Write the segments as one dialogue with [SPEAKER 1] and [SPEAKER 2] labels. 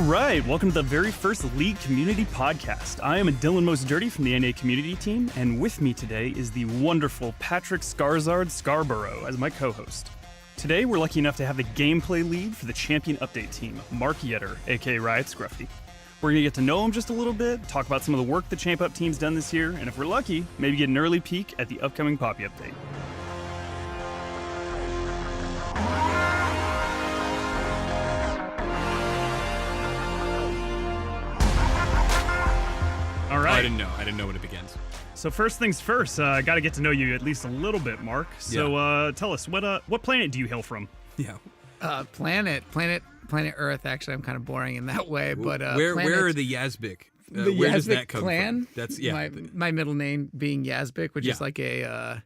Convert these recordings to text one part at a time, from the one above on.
[SPEAKER 1] right, welcome to the very first League Community Podcast. I am Dylan Most Dirty from the NA Community Team, and with me today is the wonderful Patrick Skarzard Scarborough as my co-host. Today, we're lucky enough to have the gameplay lead for the Champion Update team, Mark Yetter, aka Riot Scruffy. We're going to get to know him just a little bit, talk about some of the work the Champ Up team's done this year, and if we're lucky, maybe get an early peek at the upcoming Poppy Update. All right.
[SPEAKER 2] I didn't know when it begins.
[SPEAKER 1] So first things first, I got to get to know you at least a little bit, Mark. So tell us, what planet do you hail from?
[SPEAKER 2] Yeah.
[SPEAKER 3] Planet Earth. Actually, I'm kind of boring in that way, but
[SPEAKER 2] where are the Yazbik?
[SPEAKER 3] The
[SPEAKER 2] where
[SPEAKER 3] Yazbik
[SPEAKER 2] does that come
[SPEAKER 3] clan?
[SPEAKER 2] from? That's
[SPEAKER 3] my middle name being Yazbik, which is like a.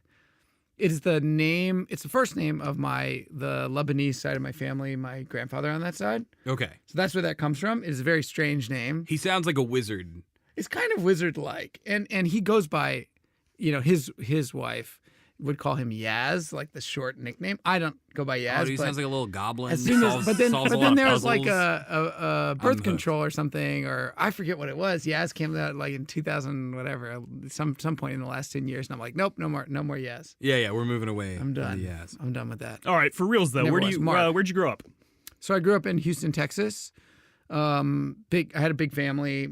[SPEAKER 3] It is the name. It's the first name of the Lebanese side of my family. My grandfather on that side.
[SPEAKER 2] Okay.
[SPEAKER 3] So that's where that comes from. It is a very strange name.
[SPEAKER 2] He sounds like a wizard.
[SPEAKER 3] It's kind of wizard-like, and he goes by, his wife would call him Yaz, like the short nickname. I don't go by Yaz.
[SPEAKER 2] He sounds like a little goblin.
[SPEAKER 3] But then there was like a birth control or something, or I forget what it was. Yaz came out like in 2000, whatever, some point in the last 10 years, and I'm like, nope, no more Yaz.
[SPEAKER 2] Yeah, we're moving away.
[SPEAKER 3] I'm done.
[SPEAKER 2] From the Yaz.
[SPEAKER 3] I'm done with that.
[SPEAKER 1] All right, for reals though, where'd you grow up?
[SPEAKER 3] So I grew up in Houston, Texas. I had a big family.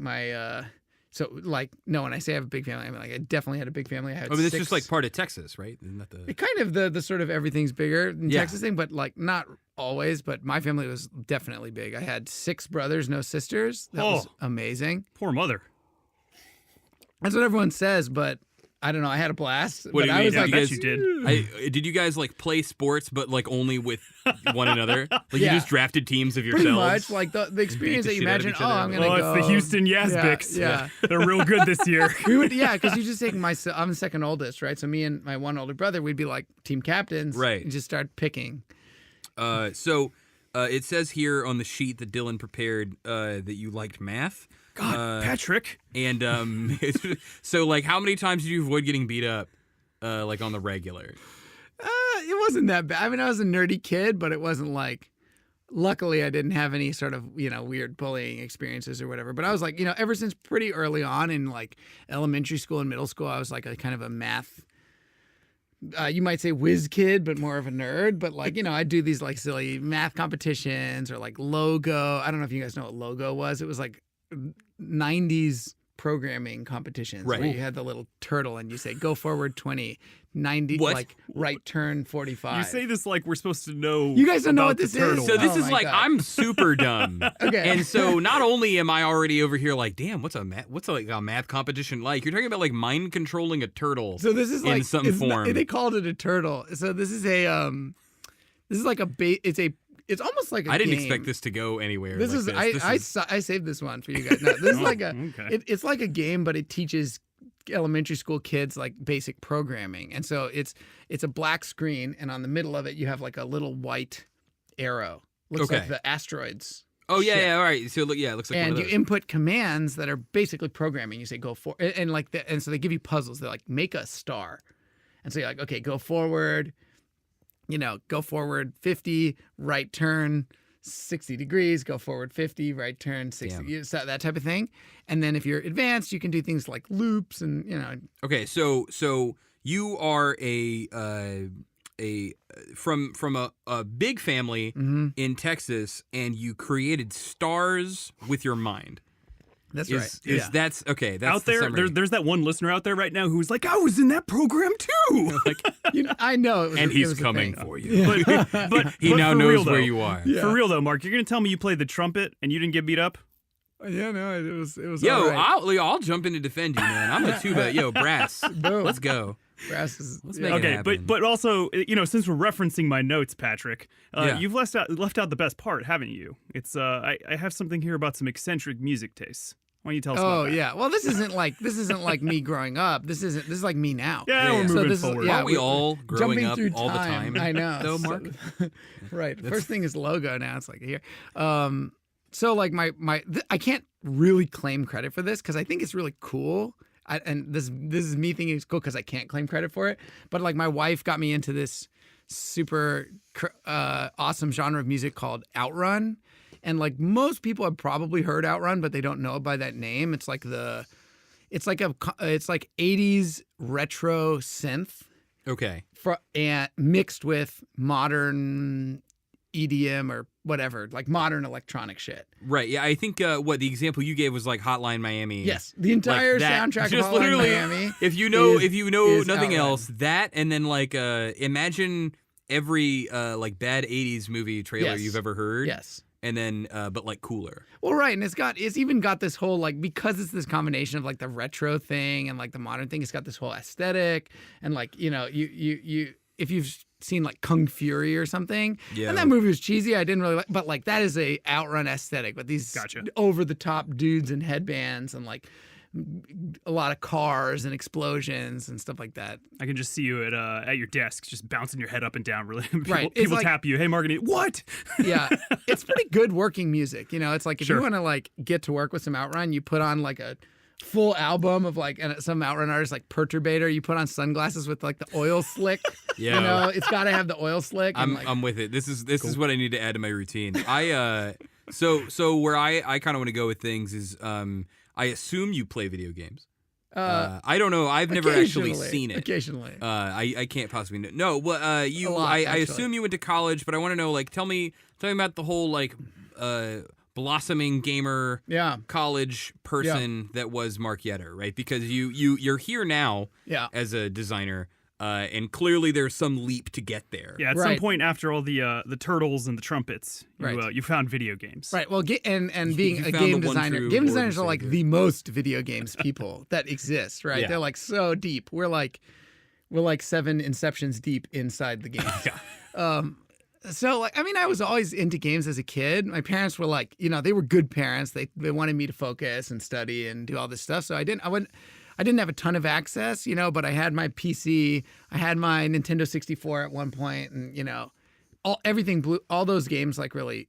[SPEAKER 3] So, when I say I have a big family, I mean, I definitely had a big family. I had
[SPEAKER 2] it's just like part of Texas, right? Isn't that
[SPEAKER 3] It kind of the sort of everything's bigger in Texas thing, but not always. But my family was definitely big. I had 6 brothers, no sisters. That was amazing.
[SPEAKER 1] Poor mother.
[SPEAKER 3] That's what everyone says, but I don't know. I had a blast.
[SPEAKER 2] What do you mean?
[SPEAKER 1] I bet you did.
[SPEAKER 2] Did you guys play sports, but only with one another? You just drafted teams of yourselves?
[SPEAKER 3] Pretty much. Like the experience that you imagine. Oh, I'm gonna go.
[SPEAKER 1] It's the Houston Yazbiks.
[SPEAKER 3] Yeah.
[SPEAKER 1] They're real good this year.
[SPEAKER 3] Because you just take I'm the second oldest, right? So me and my one older brother, we'd be like team captains,
[SPEAKER 2] right?
[SPEAKER 3] And just start picking.
[SPEAKER 2] So it says here on the sheet that Dylan prepared that you liked math.
[SPEAKER 1] God, Patrick.
[SPEAKER 2] And so how many times did you avoid getting beat up, on the regular?
[SPEAKER 3] It wasn't that bad. I mean, I was a nerdy kid, but it wasn't like. Luckily, I didn't have any sort of weird bullying experiences or whatever. But I was ever since pretty early on in elementary school and middle school, I was a kind of a math. You might say whiz kid, but more of a nerd. But I'd do these silly math competitions or logo. I don't know if you guys know what logo was. It was 90s programming competitions,
[SPEAKER 2] right?
[SPEAKER 3] Where you had the little turtle and you say go forward 20, 90,
[SPEAKER 2] what?
[SPEAKER 3] Right turn 45.
[SPEAKER 1] You say this like we're supposed to know.
[SPEAKER 3] You guys don't know what this is.
[SPEAKER 2] So this is I'm super dumb.
[SPEAKER 3] Okay.
[SPEAKER 2] And so not only am I already over here damn, what's a math competition like? You're talking about mind controlling a turtle.
[SPEAKER 3] So this is
[SPEAKER 2] in some form.
[SPEAKER 3] They called it a turtle. So this is it's almost like a
[SPEAKER 2] I didn't
[SPEAKER 3] game.
[SPEAKER 2] expect this to go anywhere.
[SPEAKER 3] I saved this one for you guys. No, this is
[SPEAKER 1] okay.
[SPEAKER 3] It's like a game, but it teaches elementary school kids basic programming. And so it's a black screen, and on the middle of it you have a little white arrow. Looks like the asteroids.
[SPEAKER 2] Oh
[SPEAKER 3] ship.
[SPEAKER 2] yeah, all right. So it looks like.
[SPEAKER 3] And
[SPEAKER 2] one of
[SPEAKER 3] you
[SPEAKER 2] those.
[SPEAKER 3] input commands that are basically programming. You say go for, and so they give you puzzles. They're make a star, and so you're okay, go forward. Go forward 50, right turn 60 degrees, go forward 50, right turn 60, that type of thing. And then if you're advanced, you can do things like loops and,
[SPEAKER 2] Okay, so you are from a big family in Texas, and you created stars with your mind.
[SPEAKER 3] That's right.
[SPEAKER 2] That's okay. That's
[SPEAKER 1] out there. There's that one listener out there right now who's like, I was in that program too.
[SPEAKER 3] I know it was.
[SPEAKER 2] And he's
[SPEAKER 3] was
[SPEAKER 2] coming
[SPEAKER 3] for
[SPEAKER 2] you.
[SPEAKER 1] But
[SPEAKER 2] he now knows
[SPEAKER 1] though,
[SPEAKER 2] where you are.
[SPEAKER 3] Yeah.
[SPEAKER 1] For real though, Mark, you're gonna tell me you played the trumpet and you didn't get beat up?
[SPEAKER 3] Yeah, no, it was.
[SPEAKER 2] Yo,
[SPEAKER 3] all right.
[SPEAKER 2] I'll jump in to defend you, man. I'm a tuba. Yo, brass.
[SPEAKER 3] Boom.
[SPEAKER 2] Let's go.
[SPEAKER 3] Brass is.
[SPEAKER 2] Let's make it
[SPEAKER 1] Okay,
[SPEAKER 2] happen.
[SPEAKER 1] but also, since we're referencing my notes, Patrick, you've left out the best part, haven't you? It's I have something here about some eccentric music tastes. Why don't you tell us about that?
[SPEAKER 3] Yeah. Well, this isn't like me growing up. This is like me now.
[SPEAKER 1] Yeah, we're moving forward.
[SPEAKER 2] Aren't we all growing up
[SPEAKER 3] through
[SPEAKER 2] all the time?
[SPEAKER 3] I know.
[SPEAKER 2] Though, Mark?
[SPEAKER 3] Right. First thing is logo. Now it's here. So I can't really claim credit for this because I think it's really cool. And this is me thinking it's cool because I can't claim credit for it. But my wife got me into this super awesome genre of music called outrun. And like most people have probably heard Outrun, but they don't know it by that name. It's like 80s retro synth.
[SPEAKER 2] Okay.
[SPEAKER 3] And mixed with modern EDM or whatever, like modern electronic shit.
[SPEAKER 2] Right. Yeah. I think what the example you gave was like Hotline Miami.
[SPEAKER 3] Yes, the entire soundtrack
[SPEAKER 2] just
[SPEAKER 3] of Hotline
[SPEAKER 2] literally,
[SPEAKER 3] Miami.
[SPEAKER 2] If you know
[SPEAKER 3] is
[SPEAKER 2] nothing
[SPEAKER 3] Outrun.
[SPEAKER 2] else, that and then like imagine every like bad '80s movie trailer
[SPEAKER 3] Yes.
[SPEAKER 2] you've ever heard.
[SPEAKER 3] Yes.
[SPEAKER 2] And then but like cooler.
[SPEAKER 3] Well, right, and it's even got this whole like, because it's this combination of like the retro thing and like the modern thing. It's got this whole aesthetic, and like you if you've seen like Kung Fury or something,
[SPEAKER 2] Yeah.
[SPEAKER 3] and that movie was cheesy. I didn't really like, but like that is a Outrun aesthetic with these over the top dudes and headbands and like a lot of cars and explosions and stuff like that.
[SPEAKER 1] I can just see you at your desk, just bouncing your head up and down. Really,
[SPEAKER 3] Right. It's
[SPEAKER 1] People
[SPEAKER 3] like-
[SPEAKER 1] tap you. Hey, Marguerite, what?
[SPEAKER 3] Yeah, it's pretty good working music. It's like if
[SPEAKER 1] Sure.
[SPEAKER 3] you want to like get to work with some Outrun, you put on like a full album of like some Outrun artist like Perturbator. You put on sunglasses with like the oil slick.
[SPEAKER 2] Yeah.
[SPEAKER 3] It's got to have the oil slick. And
[SPEAKER 2] I'm with it. This is what I need to add to my routine. So where I kind of want to go with things is I assume you play video games. I don't know. I've never actually seen it.
[SPEAKER 3] Occasionally.
[SPEAKER 2] I can't possibly know. No, well,
[SPEAKER 3] A lot,
[SPEAKER 2] I
[SPEAKER 3] actually.
[SPEAKER 2] assume you went to college, but I want to know, like, tell me about the whole like blossoming gamer
[SPEAKER 3] Yeah.
[SPEAKER 2] college person that was Mark Yetter, right? Because you're here now
[SPEAKER 3] Yeah.
[SPEAKER 2] as a designer, and clearly there's some leap to get there.
[SPEAKER 1] Yeah, at some
[SPEAKER 3] Right.
[SPEAKER 1] point after all the turtles and the trumpets,
[SPEAKER 3] Right.
[SPEAKER 1] You found video games.
[SPEAKER 3] Right. Well, and being
[SPEAKER 2] you
[SPEAKER 3] a
[SPEAKER 2] found
[SPEAKER 3] game
[SPEAKER 2] the one
[SPEAKER 3] designer,
[SPEAKER 2] true
[SPEAKER 3] game
[SPEAKER 2] Lord
[SPEAKER 3] designers
[SPEAKER 2] and
[SPEAKER 3] are like
[SPEAKER 2] Savior.
[SPEAKER 3] the most video games people that exist. Right.
[SPEAKER 2] Yeah.
[SPEAKER 3] They're like so deep. We're like 7 Inceptions deep inside the game. So like, I mean, I was always into games as a kid. My parents were like, they were good parents. They wanted me to focus and study and do all this stuff. So I didn't have a ton of access, but I had my PC, I had my Nintendo 64 at one point, and all those games like really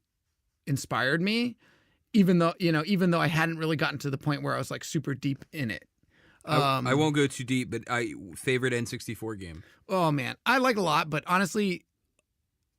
[SPEAKER 3] inspired me, even though I hadn't really gotten to the point where I was like super deep in it.
[SPEAKER 2] I won't go too deep, but favorite N64 game.
[SPEAKER 3] Oh man, I like a lot, but honestly,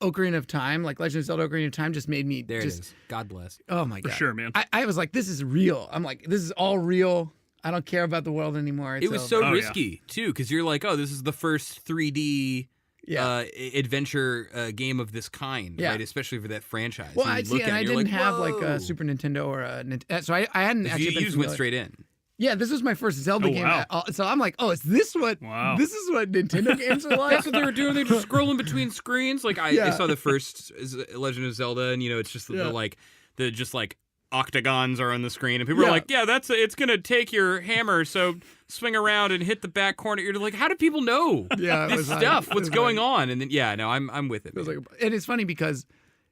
[SPEAKER 3] Ocarina of Time, like Legend of Zelda Ocarina of Time, just made me
[SPEAKER 2] There it is. God bless.
[SPEAKER 3] Oh my
[SPEAKER 1] For
[SPEAKER 3] god,
[SPEAKER 1] sure, man.
[SPEAKER 3] I was like, this is real. I'm like, this is all real. I don't care about the world anymore.
[SPEAKER 2] It was
[SPEAKER 3] over.
[SPEAKER 2] so
[SPEAKER 1] Oh, yeah.
[SPEAKER 2] risky too, because you're like, oh, this is the first 3D adventure game of this kind,
[SPEAKER 3] Yeah.
[SPEAKER 2] right? Especially for that franchise.
[SPEAKER 3] Well,
[SPEAKER 2] And
[SPEAKER 3] I
[SPEAKER 2] you
[SPEAKER 3] see,
[SPEAKER 2] look
[SPEAKER 3] and
[SPEAKER 2] at it,
[SPEAKER 3] I
[SPEAKER 2] you're
[SPEAKER 3] didn't
[SPEAKER 2] like,
[SPEAKER 3] have like
[SPEAKER 2] whoa.
[SPEAKER 3] a Super Nintendo or a Nintendo, so I hadn't actually.
[SPEAKER 2] You
[SPEAKER 3] been
[SPEAKER 2] just went
[SPEAKER 3] familiar.
[SPEAKER 2] straight in.
[SPEAKER 3] Yeah, this was my first Zelda
[SPEAKER 1] Oh,
[SPEAKER 3] game.
[SPEAKER 1] wow.
[SPEAKER 3] So I'm like, oh, is this what?
[SPEAKER 1] Wow.
[SPEAKER 3] This is what Nintendo games are like.
[SPEAKER 2] That's what they were doing. They were just scrolling between screens. Like I
[SPEAKER 3] Yeah.
[SPEAKER 2] saw the first Legend of Zelda, and it's just the just like octagons are on the screen, and people are
[SPEAKER 3] Yeah.
[SPEAKER 2] like, yeah, it's gonna take your hammer, so swing around and hit the back corner. You're like, how do people know
[SPEAKER 3] Yeah, it
[SPEAKER 2] this
[SPEAKER 3] was like-
[SPEAKER 2] stuff?
[SPEAKER 3] it
[SPEAKER 2] What's
[SPEAKER 3] was
[SPEAKER 2] going
[SPEAKER 3] like-
[SPEAKER 2] on? And then I'm with it.
[SPEAKER 3] It was
[SPEAKER 2] man.
[SPEAKER 3] like, and it's funny because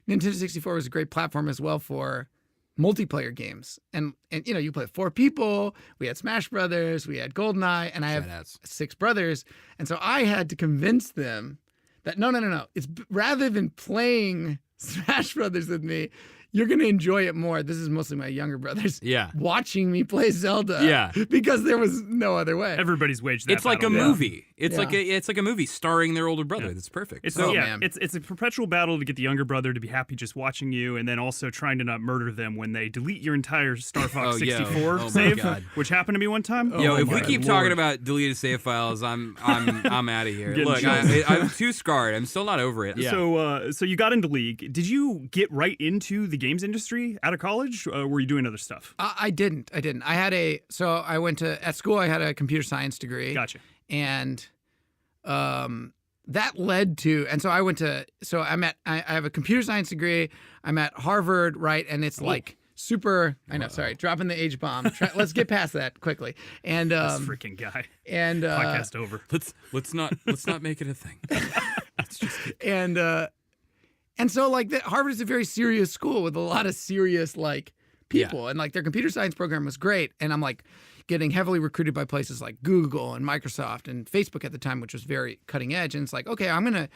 [SPEAKER 3] Nintendo 64 was a great platform as well for multiplayer games, and you play with 4 people. We had Smash Brothers, we had GoldenEye, and I have
[SPEAKER 2] Shoutouts.
[SPEAKER 3] 6 brothers, and so I had to convince them that no, it's rather than playing Smash Brothers with me, you're gonna enjoy it more. This is mostly my younger brothers.
[SPEAKER 2] Yeah.
[SPEAKER 3] Watching me play Zelda.
[SPEAKER 2] Yeah.
[SPEAKER 3] Because there was no other way.
[SPEAKER 1] Everybody's waged that
[SPEAKER 2] It's like a
[SPEAKER 1] battle.
[SPEAKER 2] movie. It's
[SPEAKER 3] Yeah.
[SPEAKER 2] like a movie starring their older brother. That's perfect.
[SPEAKER 1] It's
[SPEAKER 3] Oh,
[SPEAKER 1] yeah,
[SPEAKER 3] man.
[SPEAKER 1] it's a perpetual battle to get the younger brother to be happy just watching you, and then also trying to not murder them when they delete your entire Star Fox
[SPEAKER 2] Oh, yo.
[SPEAKER 1] 64
[SPEAKER 2] Oh, my
[SPEAKER 1] save,
[SPEAKER 2] God.
[SPEAKER 1] which happened to me one time.
[SPEAKER 2] Yo,
[SPEAKER 1] Oh
[SPEAKER 2] if we
[SPEAKER 1] my
[SPEAKER 2] keep
[SPEAKER 1] Lord.
[SPEAKER 2] talking about deleted save files, I'm out of here.
[SPEAKER 1] Getting
[SPEAKER 2] Look,
[SPEAKER 1] chills.
[SPEAKER 2] I'm too scarred. I'm still not over it. Yeah.
[SPEAKER 1] So you got into League. Did you get right into the games industry out of college? Or were you doing other stuff?
[SPEAKER 3] I didn't. I went at school, I had a computer science degree.
[SPEAKER 1] Gotcha.
[SPEAKER 3] And that led to, and so I have a computer science degree. I'm at Harvard, right? And it's like super, I know, sorry, dropping the H bomb. Let's get past that quickly. And,
[SPEAKER 1] This freaking guy.
[SPEAKER 3] and,
[SPEAKER 1] Podcast over.
[SPEAKER 2] Let's not make it a thing. Let's just keep-
[SPEAKER 3] and so like Harvard is a very serious school with a lot of serious like people, and like their computer science program was great. And I'm like getting heavily recruited by places like Google and Microsoft and Facebook at the time, which was very cutting edge. And it's like, okay, and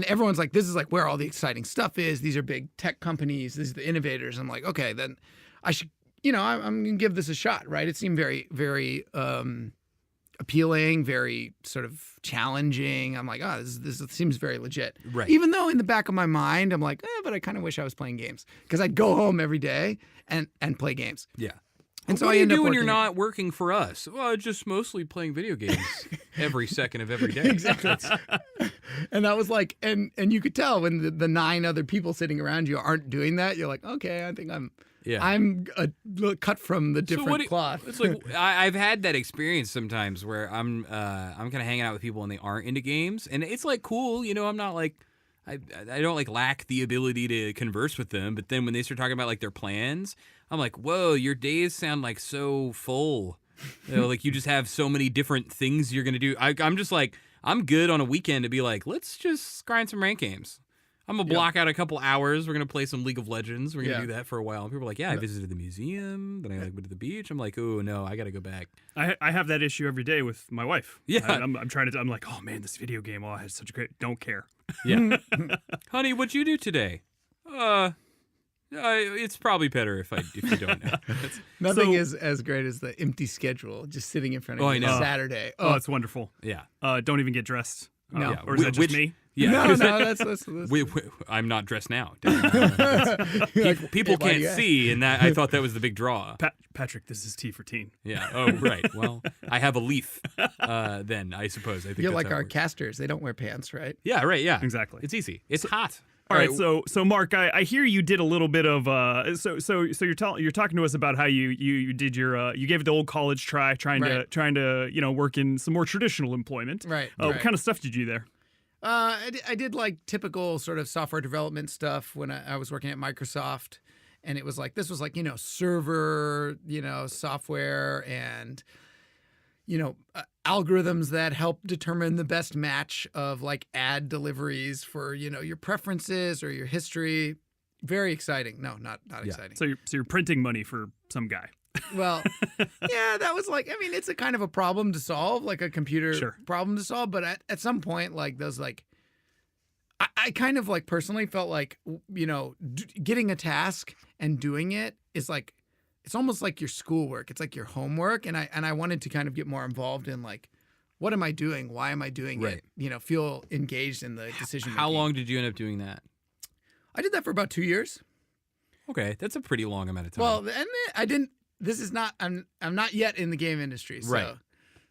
[SPEAKER 3] everyone's like, this is like where all the exciting stuff is. These are big tech companies. These are the innovators. I'm like, okay, then I should, I'm going to give this a shot, right? It seemed very, very appealing, very sort of challenging. I'm like, oh, this seems very legit.
[SPEAKER 2] Right.
[SPEAKER 3] Even though in the back of my mind, I'm like, but I kind of wish I was playing games because I'd go home every day and play games.
[SPEAKER 2] Yeah.
[SPEAKER 3] And so
[SPEAKER 2] what
[SPEAKER 3] I
[SPEAKER 2] do you
[SPEAKER 3] end
[SPEAKER 2] do
[SPEAKER 3] up
[SPEAKER 2] when you're
[SPEAKER 3] working-
[SPEAKER 2] not working for us? Well, just mostly playing video games every second of every day.
[SPEAKER 3] Exactly. And that was like, and you could tell when the 9 other people sitting around you aren't doing that. You're like, okay, I think I'm cut from the different cloth.
[SPEAKER 2] It's like I've had that experience sometimes where I'm kind of hanging out with people and they aren't into games, and it's like cool, you know. I'm not like I don't like lack the ability to converse with them, but then when they start talking about like their plans, I'm like, whoa, your days sound like so full. You know, like you just have so many different things you're gonna do. I'm just like, I'm good on a weekend to be like, let's just grind some rank games. I'm gonna block out a couple hours. We're gonna play some League of Legends. We're gonna do that for a while. And people are like, yeah, I visited the museum, then I like went to the beach. I'm like, oh no, I gotta go back.
[SPEAKER 1] I have that issue every day with my wife.
[SPEAKER 2] Yeah.
[SPEAKER 1] I'm trying to. I'm like, oh man, this video game. Oh, I had such a great. Don't care.
[SPEAKER 2] Yeah. Honey, what'd you do today? It's probably better if you don't know.
[SPEAKER 3] Nothing is as great as the empty schedule, just sitting in front of you on Saturday.
[SPEAKER 1] Oh, it's wonderful.
[SPEAKER 2] Yeah.
[SPEAKER 1] Don't even get dressed.
[SPEAKER 3] No.
[SPEAKER 1] Yeah. Or is that just me?
[SPEAKER 2] Yeah.
[SPEAKER 3] No, that's
[SPEAKER 2] I'm not dressed now. People can't see, and that I thought that was the big draw.
[SPEAKER 1] Patrick, this is T for teen.
[SPEAKER 2] Yeah. Oh, right. Well, I have a leaf. Then I suppose I think
[SPEAKER 3] you're
[SPEAKER 2] that's
[SPEAKER 3] like
[SPEAKER 2] how it
[SPEAKER 3] our
[SPEAKER 2] works.
[SPEAKER 3] casters. They don't wear pants, right?
[SPEAKER 2] Yeah. Right. Yeah.
[SPEAKER 1] Exactly.
[SPEAKER 2] It's easy. It's hot.
[SPEAKER 1] All right, so Mark, I hear you did a little bit of so you're talking to us about how you did your you gave it the old college try, trying to work in some more traditional employment.
[SPEAKER 3] Right.
[SPEAKER 1] What kind of stuff did you do there?
[SPEAKER 3] I did like typical sort of software development stuff when I was working at Microsoft, and it was like this was like server software and algorithms that help determine the best match of like ad deliveries for your preferences or your history. Very exciting. No, not exciting.
[SPEAKER 1] So you're printing money for some guy.
[SPEAKER 3] Well, yeah, that was like, I mean, it's a kind of a problem to solve, like a computer problem to solve. But at some point, like those, like, I kind of like personally felt like, getting a task and doing it is like, it's almost like your schoolwork. It's like your homework. And I wanted to kind of get more involved in like, what am I doing? Why am I doing it? Feel engaged in the decision making.
[SPEAKER 2] How long did you end up doing that?
[SPEAKER 3] I did that for about 2 years.
[SPEAKER 2] Okay, that's a pretty long amount of time.
[SPEAKER 3] Well, and I didn't. This is not. I'm not yet in the game industry. So,
[SPEAKER 2] right.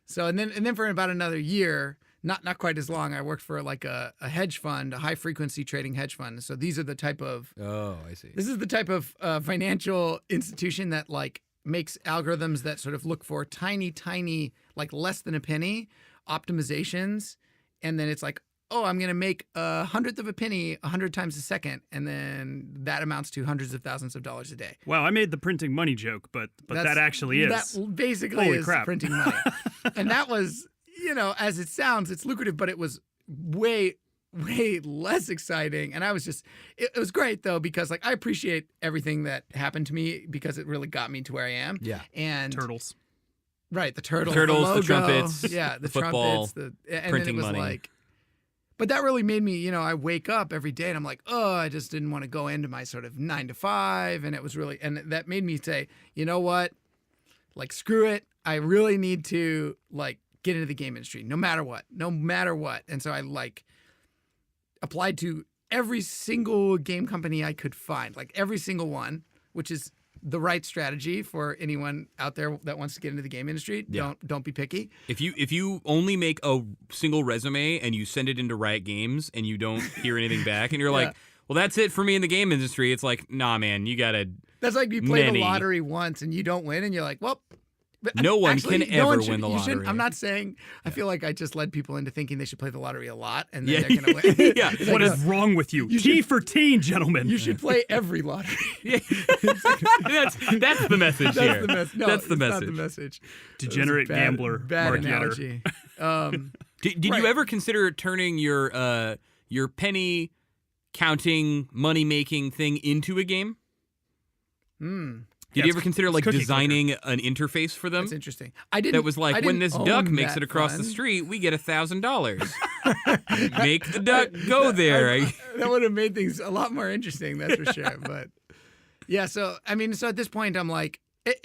[SPEAKER 3] So and then for about another year, not quite as long, I worked for like a hedge fund, a high frequency trading hedge fund. So these are the type of.
[SPEAKER 2] Oh, I see.
[SPEAKER 3] This is the type of financial institution that like makes algorithms that sort of look for tiny, like less than a penny optimizations, and then it's like, oh, I'm going to make 1/100th of a penny 100 times a second, and then that amounts to hundreds of thousands of dollars a day.
[SPEAKER 1] Wow, I made the printing money joke, but that actually is.
[SPEAKER 3] That basically
[SPEAKER 1] Holy
[SPEAKER 3] is
[SPEAKER 1] crap.
[SPEAKER 3] printing money. And that was, as it sounds, it's lucrative, but it was way less exciting. And I was just, it was great though, because like I appreciate everything that happened to me because it really got me to where I am.
[SPEAKER 2] Yeah.
[SPEAKER 3] And
[SPEAKER 1] Turtles.
[SPEAKER 3] Right, the turtles,
[SPEAKER 2] the
[SPEAKER 3] logo,
[SPEAKER 2] trumpets,
[SPEAKER 3] yeah, the
[SPEAKER 2] football,
[SPEAKER 3] trumpets, and
[SPEAKER 2] printing
[SPEAKER 3] then it was
[SPEAKER 2] money.
[SPEAKER 3] like, but that really made me, I wake up every day and I'm like, oh, I just didn't want to go into my sort of 9 to 5, and it was really, and that made me say, you know what, like screw it, I really need to like get into the game industry, no matter what, and so I like applied to every single game company I could find, like every single one, which is the right strategy for anyone out there that wants to get into the game industry.
[SPEAKER 2] Yeah.
[SPEAKER 3] Don't be picky.
[SPEAKER 2] If you only make a single resume and you send it into Riot Games and you don't hear anything back and you're like, well, that's it for me in the game industry. It's like, nah, man, you gotta.
[SPEAKER 3] That's like you play the lottery once and you don't win and you're like, well.
[SPEAKER 2] No one
[SPEAKER 3] actually,
[SPEAKER 2] can ever win the lottery.
[SPEAKER 3] I'm not saying. I feel like I just led people into thinking they should play the lottery a lot, and then they're gonna win.
[SPEAKER 2] Yeah.
[SPEAKER 1] What is wrong with you? T for teen, gentlemen.
[SPEAKER 3] You should play every lottery.
[SPEAKER 2] Yeah. That's the message here.
[SPEAKER 3] No,
[SPEAKER 2] that's the
[SPEAKER 3] it's
[SPEAKER 2] message.
[SPEAKER 3] Not the message.
[SPEAKER 1] Degenerate gambler.
[SPEAKER 3] Bad
[SPEAKER 1] Mark
[SPEAKER 3] analogy.
[SPEAKER 2] Did you ever consider turning your penny counting, money making thing into a game? Did you ever consider like designing an interface for them?
[SPEAKER 3] That's interesting. I didn't.
[SPEAKER 2] That was like, when this duck makes it across the street, we get $1,000. Make the duck go there.
[SPEAKER 3] That would have made things a lot more interesting. That's for sure. But yeah, so I mean, so at this point, I'm like,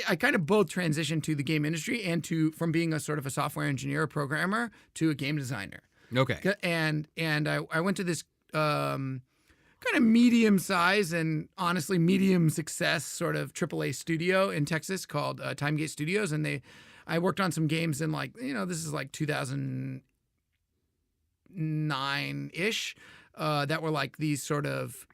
[SPEAKER 3] I kind of both transitioned to the game industry and from being a sort of a software engineer, a programmer, to a game designer.
[SPEAKER 2] Okay.
[SPEAKER 3] And I went to this kind of medium size and honestly medium success sort of AAA studio in Texas called Timegate Studios, and I worked on some games in this is like 2009-ish that were like these sort of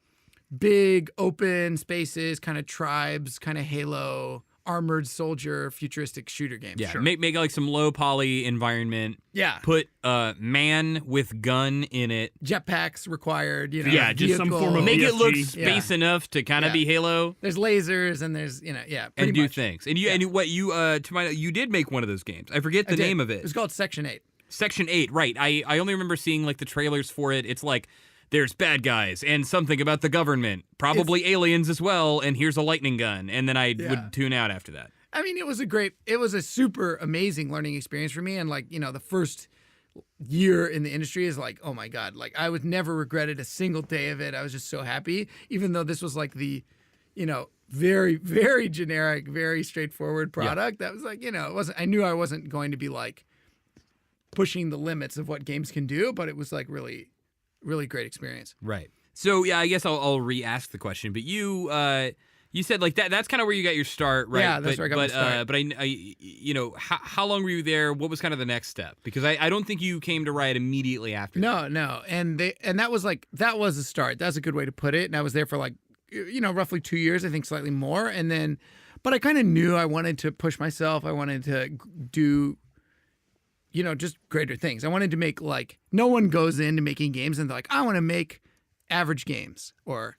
[SPEAKER 3] big open spaces, kind of tribes, kind of Halo, armored soldier, futuristic shooter games.
[SPEAKER 2] Yeah, make like some low poly environment.
[SPEAKER 3] Yeah.
[SPEAKER 2] Put man with gun in it.
[SPEAKER 3] Jetpacks required.
[SPEAKER 1] Yeah, just some form of
[SPEAKER 2] make it look
[SPEAKER 1] BFG.
[SPEAKER 2] space enough to kind of be Halo.
[SPEAKER 3] There's lasers and there's pretty
[SPEAKER 2] and do
[SPEAKER 3] much.
[SPEAKER 2] things. And you did make one of those games. I forget the name of it.
[SPEAKER 3] It's called Section 8.
[SPEAKER 2] Section 8, right. I only remember seeing like the trailers for it. It's like there's bad guys and something about the government, probably aliens as well, and here's a lightning gun, and then I would tune out after that.
[SPEAKER 3] I mean, it was a super amazing learning experience for me, and the first year in the industry is like, oh my God, like I would never regretted a single day of it. I was just so happy, even though this was like the, very, very generic, very straightforward product. That was like, it wasn't, I knew I wasn't going to be like pushing the limits of what games can do, but it was like really, really great experience.
[SPEAKER 2] Right. So yeah, I guess I'll re-ask the question, but you said like that's kind of where you got your start, right?
[SPEAKER 3] Yeah, that's where I got my start.
[SPEAKER 2] But how long were you there? What was kind of the next step? Because I don't think you came to Riot immediately after.
[SPEAKER 3] No, and that was a start. That's a good way to put it. And I was there for like roughly 2 years, I think slightly more, and then, but I kind of knew I wanted to push myself. I wanted to do just greater things. I wanted to make no one goes into making games and they're like, I want to make average games or,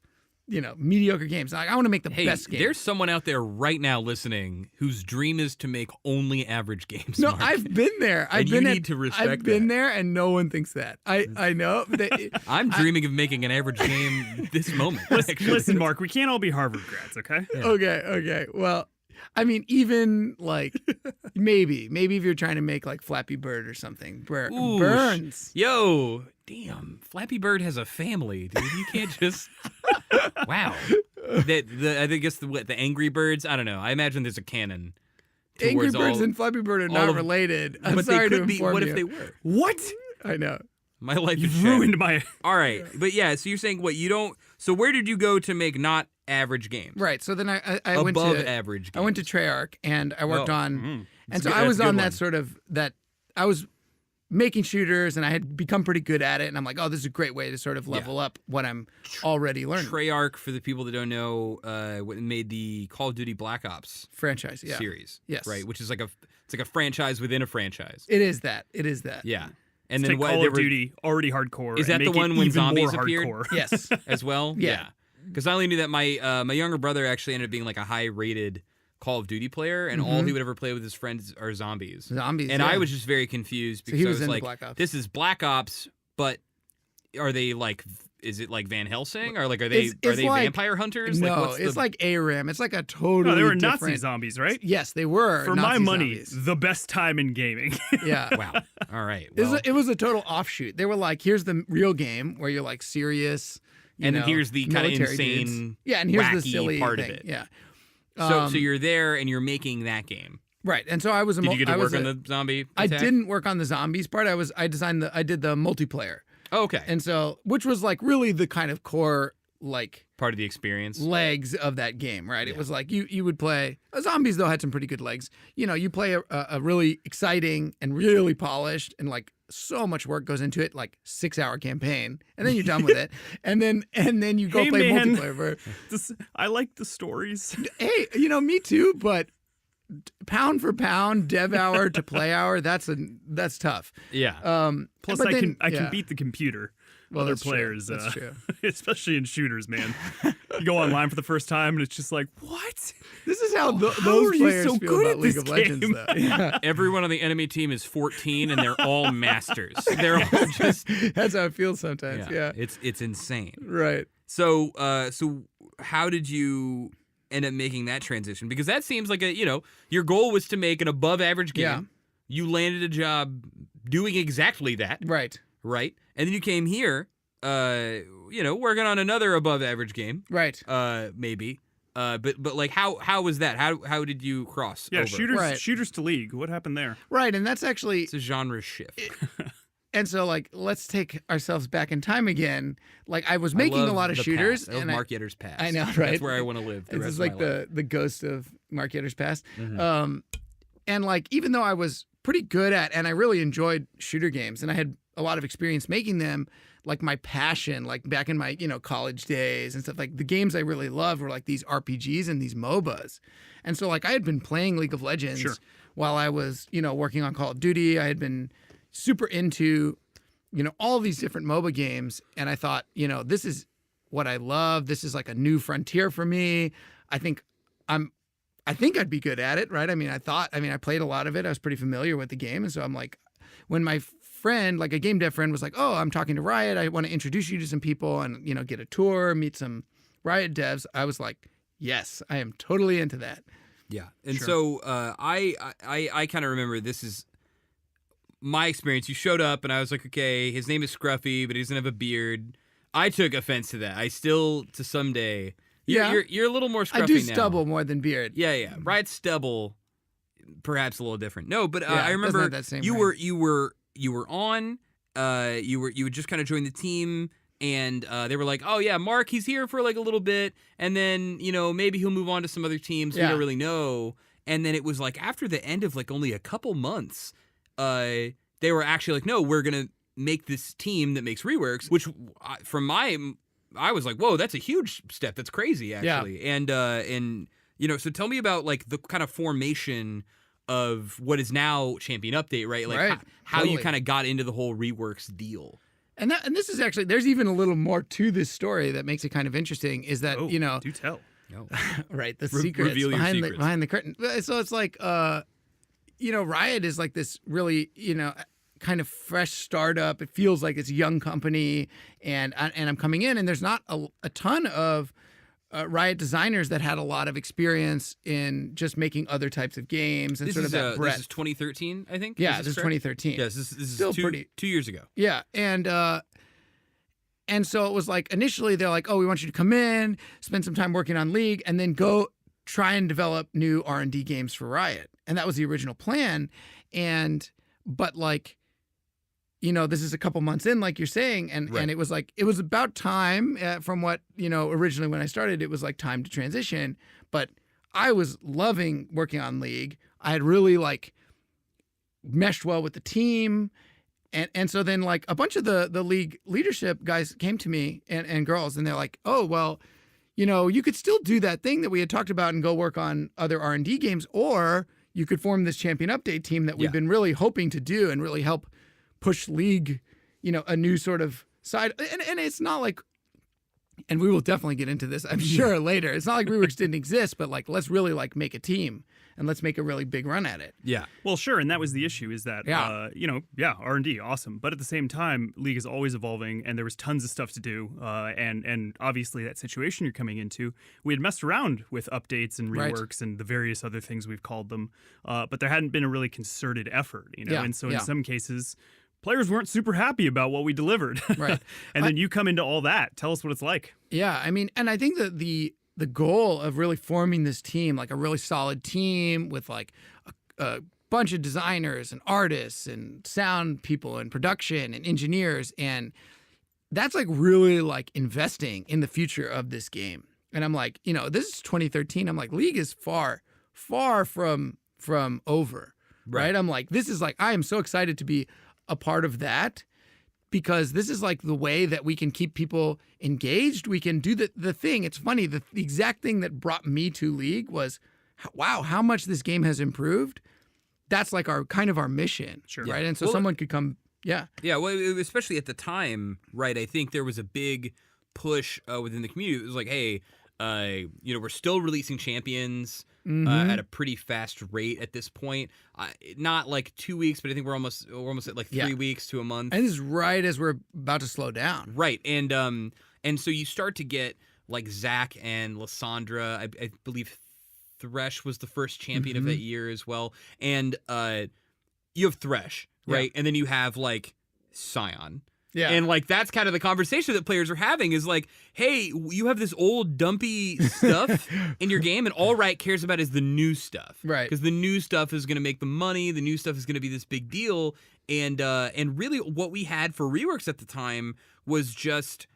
[SPEAKER 3] mediocre games. I want to make the best games.
[SPEAKER 2] There's someone out there right now listening whose dream is to make only average games.
[SPEAKER 3] No,
[SPEAKER 2] Mark.
[SPEAKER 3] I've been there.
[SPEAKER 2] You need to respect
[SPEAKER 3] I've been there and no one thinks that. I know.
[SPEAKER 2] I'm dreaming of making an average game this moment.
[SPEAKER 1] Listen, Mark, we can't all be Harvard grads, okay?
[SPEAKER 3] Yeah. Okay. Well, I mean, even maybe if you're trying to make like Flappy Bird or something, Burns.
[SPEAKER 2] Yo, damn, Flappy Bird has a family, dude. You can't just. Wow. I think it's the Angry Birds. I don't know. I imagine there's a canon.
[SPEAKER 3] Angry Birds and Flappy Bird are not related. I'm
[SPEAKER 2] but
[SPEAKER 3] sorry
[SPEAKER 2] they could
[SPEAKER 3] to inform
[SPEAKER 2] be. What
[SPEAKER 3] you.
[SPEAKER 2] if they were?
[SPEAKER 1] What?
[SPEAKER 3] I know.
[SPEAKER 2] My life
[SPEAKER 1] You've
[SPEAKER 2] is
[SPEAKER 1] ruined my.
[SPEAKER 2] All right, but yeah. So you're saying what you don't. So where did you go to make not average games?
[SPEAKER 3] Right. So then I went
[SPEAKER 2] above
[SPEAKER 3] to
[SPEAKER 2] average games.
[SPEAKER 3] I went to Treyarch and I worked on, and so
[SPEAKER 1] good.
[SPEAKER 3] I was
[SPEAKER 1] That's a
[SPEAKER 3] on
[SPEAKER 1] good
[SPEAKER 3] that
[SPEAKER 1] one.
[SPEAKER 3] sort of that I was making shooters and I had become pretty good at it, and I'm like, oh, this is a great way to sort of level up what I'm already learning.
[SPEAKER 2] Treyarch, for the people that don't know, made the Call of Duty Black Ops
[SPEAKER 3] franchise
[SPEAKER 2] series.
[SPEAKER 3] Yes.
[SPEAKER 2] Right, which is like a franchise within a franchise.
[SPEAKER 3] It is that.
[SPEAKER 2] Yeah.
[SPEAKER 1] And
[SPEAKER 2] And
[SPEAKER 1] then
[SPEAKER 2] then
[SPEAKER 1] Call of Duty, already hardcore.
[SPEAKER 2] Is that
[SPEAKER 1] and
[SPEAKER 2] the
[SPEAKER 1] make
[SPEAKER 2] one
[SPEAKER 1] it
[SPEAKER 2] when
[SPEAKER 1] even
[SPEAKER 2] zombies
[SPEAKER 1] more
[SPEAKER 2] appeared?
[SPEAKER 1] hardcore.
[SPEAKER 3] Yes.
[SPEAKER 2] as well?
[SPEAKER 3] Yeah.
[SPEAKER 2] Because I only knew that my younger brother actually ended up being like a high-rated Call of Duty player, and all he would ever play with his friends are zombies.
[SPEAKER 3] Zombies.
[SPEAKER 2] And
[SPEAKER 3] yeah.
[SPEAKER 2] I was just very confused because
[SPEAKER 3] he
[SPEAKER 2] I
[SPEAKER 3] was
[SPEAKER 2] was
[SPEAKER 3] into
[SPEAKER 2] like,
[SPEAKER 3] Black Ops.
[SPEAKER 2] this is Black Ops, but are they like, is it like Van Helsing? Or like, are they
[SPEAKER 3] It's like-
[SPEAKER 2] vampire hunters?
[SPEAKER 3] No,
[SPEAKER 2] Like,
[SPEAKER 3] it's like ARAM. It's like a totally
[SPEAKER 1] No, they were
[SPEAKER 3] different...
[SPEAKER 1] Nazi zombies, right?
[SPEAKER 3] Yes, they were.
[SPEAKER 1] For
[SPEAKER 3] Nazi
[SPEAKER 1] my money,
[SPEAKER 3] zombies.
[SPEAKER 1] the best time in gaming.
[SPEAKER 3] Yeah.
[SPEAKER 2] Wow. All right.
[SPEAKER 3] It was,
[SPEAKER 2] Well,
[SPEAKER 3] it was a total offshoot. They were like, here's the real game where you're like serious.
[SPEAKER 2] and then here's the kind of
[SPEAKER 3] military
[SPEAKER 2] insane,
[SPEAKER 3] dudes. Yeah, and here's the
[SPEAKER 2] wacky
[SPEAKER 3] silly
[SPEAKER 2] part
[SPEAKER 3] thing.
[SPEAKER 2] of it.
[SPEAKER 3] Yeah.
[SPEAKER 2] So you're there and you're making that game.
[SPEAKER 3] Right. And so I was a
[SPEAKER 2] Did you get to
[SPEAKER 3] I was
[SPEAKER 2] work on
[SPEAKER 3] a-
[SPEAKER 2] the zombie
[SPEAKER 3] I
[SPEAKER 2] attack?
[SPEAKER 3] didn't work on the zombies part. I did the multiplayer.
[SPEAKER 2] Oh, okay.
[SPEAKER 3] And so which was like really the kind of core like
[SPEAKER 2] Part of the experience.
[SPEAKER 3] legs of that game, right? It was like you would play zombies though had some pretty good legs. You play a really exciting and really polished and like so much work goes into it, like 6-hour campaign, and then you're done with it, and then you go
[SPEAKER 1] Hey,
[SPEAKER 3] play
[SPEAKER 1] man.
[SPEAKER 3] multiplayer.
[SPEAKER 1] I like the stories.
[SPEAKER 3] Hey, me too, but pound for pound, dev hour to play hour, that's tough.
[SPEAKER 2] Yeah.
[SPEAKER 1] Plus,
[SPEAKER 3] but
[SPEAKER 1] I
[SPEAKER 3] then-
[SPEAKER 1] can beat the computer. Other
[SPEAKER 3] that's true.
[SPEAKER 1] players,
[SPEAKER 3] That's true.
[SPEAKER 1] especially in shooters, man. You go online for the first time, and it's just like, what?
[SPEAKER 3] This is how,
[SPEAKER 1] How
[SPEAKER 3] those
[SPEAKER 1] are you
[SPEAKER 3] players
[SPEAKER 1] so
[SPEAKER 3] feel
[SPEAKER 1] good
[SPEAKER 3] about
[SPEAKER 1] at
[SPEAKER 3] League
[SPEAKER 1] this
[SPEAKER 3] of Legends,
[SPEAKER 1] game?
[SPEAKER 3] though. Yeah.
[SPEAKER 2] Everyone on the enemy team is 14, and they're all masters. They're all just.
[SPEAKER 3] That's how it feels sometimes. Yeah.
[SPEAKER 2] It's insane.
[SPEAKER 3] Right.
[SPEAKER 2] So how did you end up making that transition? Because that seems like your goal was to make an above average game.
[SPEAKER 3] Yeah.
[SPEAKER 2] You landed a job doing exactly that,
[SPEAKER 3] Right.
[SPEAKER 2] right? And then you came here, working on another above average game,
[SPEAKER 3] Right.
[SPEAKER 2] maybe. But like how was that? How did you cross?
[SPEAKER 1] Yeah,
[SPEAKER 2] over?
[SPEAKER 1] shooters to League. What happened there?
[SPEAKER 3] Right, and that's actually
[SPEAKER 2] It's a genre shift.
[SPEAKER 3] And so, like, let's take ourselves back in time again. Like, I was making a lot of shooters.
[SPEAKER 2] I love Mark Yetter's past.
[SPEAKER 3] I know, right?
[SPEAKER 2] That's where I want to live.
[SPEAKER 3] This is like the ghost of Mark Yetter's past.
[SPEAKER 2] Mm-hmm.
[SPEAKER 3] And like, even though I was pretty good at, and I really enjoyed shooter games, and I had a lot of experience making them, like my passion, like back in my college days and stuff, like the games I really loved were like these RPGs and these MOBAs. And so, like, I had been playing League of Legends while I was working on Call of Duty. I had been super into, all these different MOBA games. And I thought, this is what I love. This is like a new frontier for me. I think I'd be good at it, right? I played a lot of it. I was pretty familiar with the game. And so I'm like, when my friend, like a game dev friend was like, oh, I'm talking to Riot. I want to introduce you to some people and, get a tour, meet some Riot devs. I was like, yes, I am totally into that.
[SPEAKER 2] Yeah. And so I kind of remember this is my experience. You showed up and I was like, okay, his name is Scruffy, but he doesn't have a beard. I took offense to that. I still, to someday, you're a little more scruffy now.
[SPEAKER 3] I do stubble more than beard.
[SPEAKER 2] Yeah. Riot stubble, perhaps a little different. No, but I remember
[SPEAKER 3] have that same
[SPEAKER 2] you
[SPEAKER 3] ring.
[SPEAKER 2] were on. You would just kind of join the team. And they were like, oh, yeah, Mark, he's here for like a little bit. And then, maybe he'll move on to some other teams. We don't really know. And then it was like after the end of like only a couple months, they were actually like, no, we're going to make this team that makes reworks, which I was like, whoa, that's a huge step. That's crazy, actually. Yeah. And so tell me about like the kind of formation of what is now Champion Update, right? Like how you kind of got into the whole reworks deal.
[SPEAKER 3] And this is actually, there's even a little more to this story that makes it kind of interesting is that,
[SPEAKER 1] do tell.
[SPEAKER 2] No.
[SPEAKER 3] Right. The secrets behind the curtain. So it's like, Riot is like this really, kind of fresh startup. It feels like it's a young company and I'm coming in and there's not a ton of Riot designers that had a lot of experience in just making other types of games and sort of that breadth.
[SPEAKER 2] This is 2013, I think?
[SPEAKER 3] Yeah, this is 2013.
[SPEAKER 2] Yes, this is
[SPEAKER 3] still
[SPEAKER 2] 2 years ago.
[SPEAKER 3] Yeah, and so it was like initially they're like, oh, we want you to come in, spend some time working on League, and then go try and develop new R&D games for Riot. And that was the original plan. But like, this is a couple months in, like you're saying, and it was like, it was about time from what, originally when I started, it was like time to transition. But I was loving working on League. I had really like meshed well with the team. And so then like a bunch of the League leadership guys came to me and girls, and they're like, oh, well, you could still do that thing that we had talked about and go work on other R&D games, or you could form this Champion Update team that we've been really hoping to do and really help push League, a new sort of side. And it's not like, and we will definitely get into this, I'm sure, later. It's not like reworks didn't exist, but like, let's really like make a team and let's make a really big run at it.
[SPEAKER 2] Yeah.
[SPEAKER 1] Well, sure. And that was the issue is that, R&D, awesome. But at the same time, League is always evolving and there was tons of stuff to do. And obviously that situation you're coming into, we had messed around with updates and reworks and the various other things we've called them. But there hadn't been a really concerted effort, And so in some cases, players weren't super happy about what we delivered.
[SPEAKER 3] Right.
[SPEAKER 1] And then you come into all that. Tell us what it's like.
[SPEAKER 3] Yeah. I mean, and I think that the goal of really forming this team, like a really solid team with like a bunch of designers and artists and sound people and production and engineers, and that's like really like investing in the future of this game. And I'm like, this is 2013. I'm like, League is far from over. Right. I'm like, this is like, I am so excited to be a part of that, because this is like the way that we can keep people engaged. We can do the thing. It's funny. The exact thing that brought me to League was, wow, how much this game has improved. That's like our mission.
[SPEAKER 1] Sure.
[SPEAKER 3] Right. And so someone could come. Yeah.
[SPEAKER 2] Yeah. Well, especially at the time, right? I think there was a big push within the community. It was like, hey, we're still releasing champions at a pretty fast rate at this point. Not like 2 weeks, but I think we're almost at like 3 weeks to a month.
[SPEAKER 3] And this is right as we're about to slow down.
[SPEAKER 2] Right. And so you start to get like Zach and Lysandra. I believe Thresh was the first champion of that year as well. And you have Thresh, right?
[SPEAKER 3] Yeah.
[SPEAKER 2] And then you have like Scion.
[SPEAKER 3] Yeah.
[SPEAKER 2] And like that's kind of the conversation that players are having is like, hey, you have this old dumpy stuff in your game, and all Riot cares about is the new stuff.
[SPEAKER 3] Right.
[SPEAKER 2] Because the new stuff is going to make the money. The new stuff is going to be this big deal. And really what we had for reworks at the time was just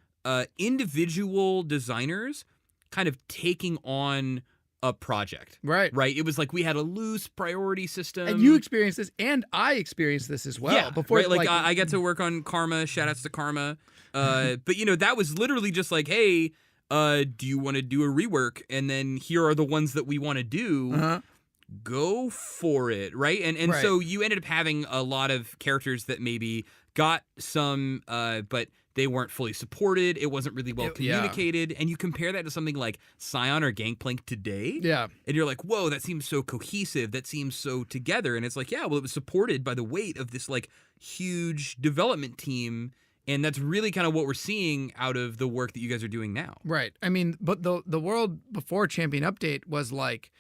[SPEAKER 2] individual designers kind of taking on a project.
[SPEAKER 3] Right.
[SPEAKER 2] It was like we had a loose priority system.
[SPEAKER 3] And you experienced this, and I experienced this as well.
[SPEAKER 2] Yeah,
[SPEAKER 3] before,
[SPEAKER 2] right? Like I get to work on Karma. Shout outs to Karma. But that was literally just like, hey, do you want to do a rework? And then here are the ones that we want to do.
[SPEAKER 3] Uh-huh.
[SPEAKER 2] Go for it, right? And
[SPEAKER 3] Right.
[SPEAKER 2] so you ended up having a lot of characters that maybe got some, but they weren't fully supported. It wasn't really well communicated. And you compare that to something like Scion or Gangplank today.
[SPEAKER 3] Yeah.
[SPEAKER 2] And you're like, whoa, that seems so cohesive. That seems so together. And it's like, yeah, well, it was supported by the weight of this like huge development team. And that's really kind of what we're seeing out of the work that you guys are doing now.
[SPEAKER 3] Right. I mean, but the world before Champion Update was like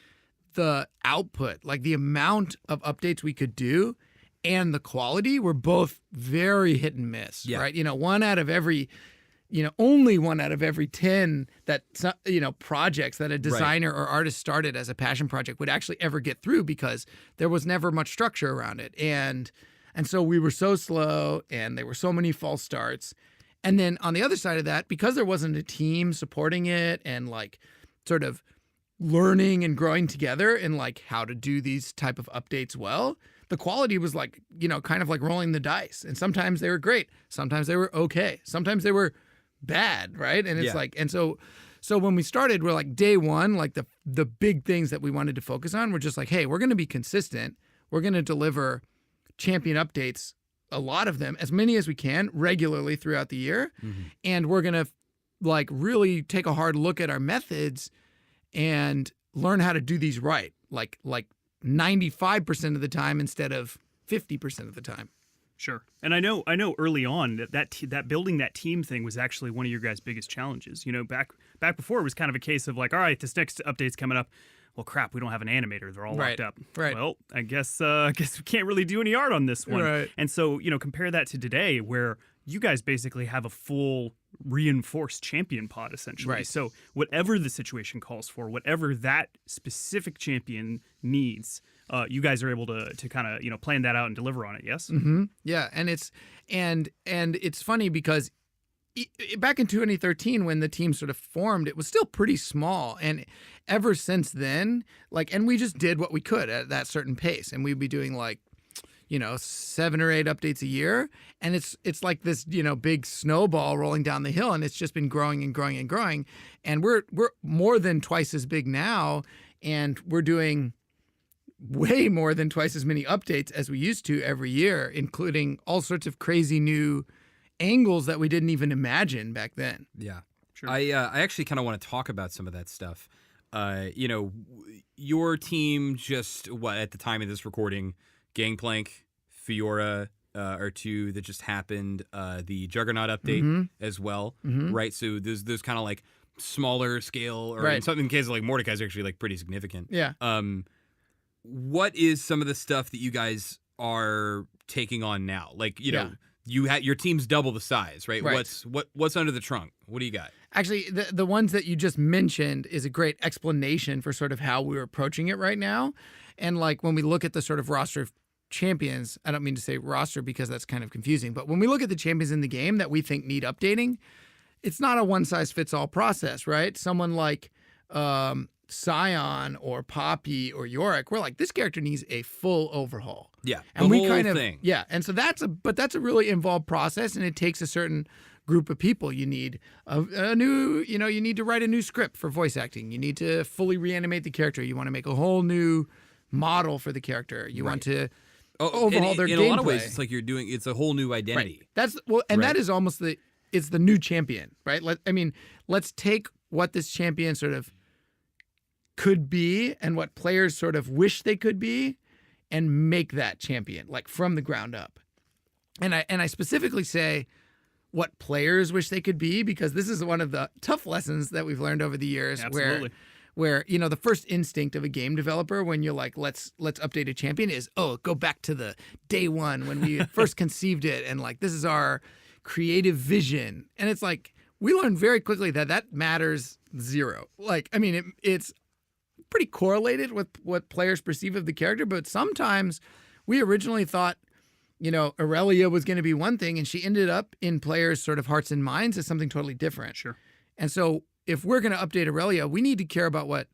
[SPEAKER 3] the output, like the amount of updates we could do and the quality were both very hit and miss, right? Only one out of every 10 that, projects that a designer or artist started as a passion project would actually ever get through because there was never much structure around it. And so we were so slow and there were so many false starts. And then on the other side of that, because there wasn't a team supporting it and like sort of learning and growing together in like how to do these type of updates well, the quality was like, kind of like rolling the dice. And sometimes they were great. Sometimes they were okay. Sometimes they were bad, right? And it's like, and so when we started, we're like day one, like the big things that we wanted to focus on were just like, hey, we're going to be consistent. We're going to deliver champion updates, a lot of them, as many as we can regularly throughout the year. Mm-hmm. And we're going to like really take a hard look at our methods and learn how to do these right. Like 95% of the time instead of 50% of the time.
[SPEAKER 1] Sure. And I know early on that building that team thing was actually one of your guys' biggest challenges. Back before it was kind of a case of like, all right, this next update's coming up. Well, crap, we don't have an animator. They're all locked up.
[SPEAKER 3] Right.
[SPEAKER 1] Well, I guess we can't really do any art on this one.
[SPEAKER 3] Right.
[SPEAKER 1] And so, compare that to today where you guys basically have a full reinforced champion pod, essentially.
[SPEAKER 3] Right.
[SPEAKER 1] So whatever the situation calls for, whatever that specific champion needs, you guys are able to kind of, plan that out and deliver on it, yes?
[SPEAKER 3] Mm-hmm. Yeah, and it's funny because back in 2013 when the team sort of formed, it was still pretty small, and ever since then, and we just did what we could at that certain pace, and we'd be doing 7 or 8 updates a year, and it's like this big snowball rolling down the hill, and it's just been growing and growing and growing, and we're more than twice as big now, and we're doing way more than twice as many updates as we used to every year, including all sorts of crazy new angles that we didn't even imagine back then.
[SPEAKER 2] Yeah. Sure. I actually kind of want to talk about some of that stuff. Your team just, at the time of this recording, Gangplank, Fiora are two that just happened, the Juggernaut update as well, right? So there's kind of like smaller scale, or in some cases like Mordecai's actually like pretty significant.
[SPEAKER 3] Yeah.
[SPEAKER 2] What is some of the stuff that you guys are taking on now? Like, your team's double the size, right? What's under the trunk? What do you got?
[SPEAKER 3] Actually, the ones that you just mentioned is a great explanation for sort of how we're approaching it right now. And like when we look at the sort of roster of champions, I don't mean to say roster because that's kind of confusing, but when we look at the champions in the game that we think need updating, it's not a one-size-fits-all process, right? Someone like Scion or Poppy or Yorick, we're like, this character needs a full overhaul.
[SPEAKER 2] Yeah,
[SPEAKER 3] and
[SPEAKER 2] the whole thing.
[SPEAKER 3] Yeah, and so that's a really involved process, and it takes a certain group of people. You need a new, you need to write a new script for voice acting. You need to fully reanimate the character. You want to make a whole new model for the character. You want to overhaul their gameplay.
[SPEAKER 2] In a lot of ways, it's like it's a whole new identity.
[SPEAKER 3] Right. That is almost it's the new champion, right? Let's take what this champion sort of could be and what players sort of wish they could be and make that champion, like from the ground up. And I specifically say what players wish they could be because this is one of the tough lessons that we've learned over the years.
[SPEAKER 1] Absolutely.
[SPEAKER 3] Where the first instinct of a game developer when you're like, let's update a champion is, go back to the day one when we first conceived it, and like this is our creative vision. And it's like, we learned very quickly that matters zero. Like, I mean, it's pretty correlated with what players perceive of the character, but sometimes we originally thought, you know, Aurelia was going to be one thing, and she ended up in players' sort of hearts and minds as something totally different.
[SPEAKER 1] Sure.
[SPEAKER 3] And so if we're going to update Aurelia, we need to care about what,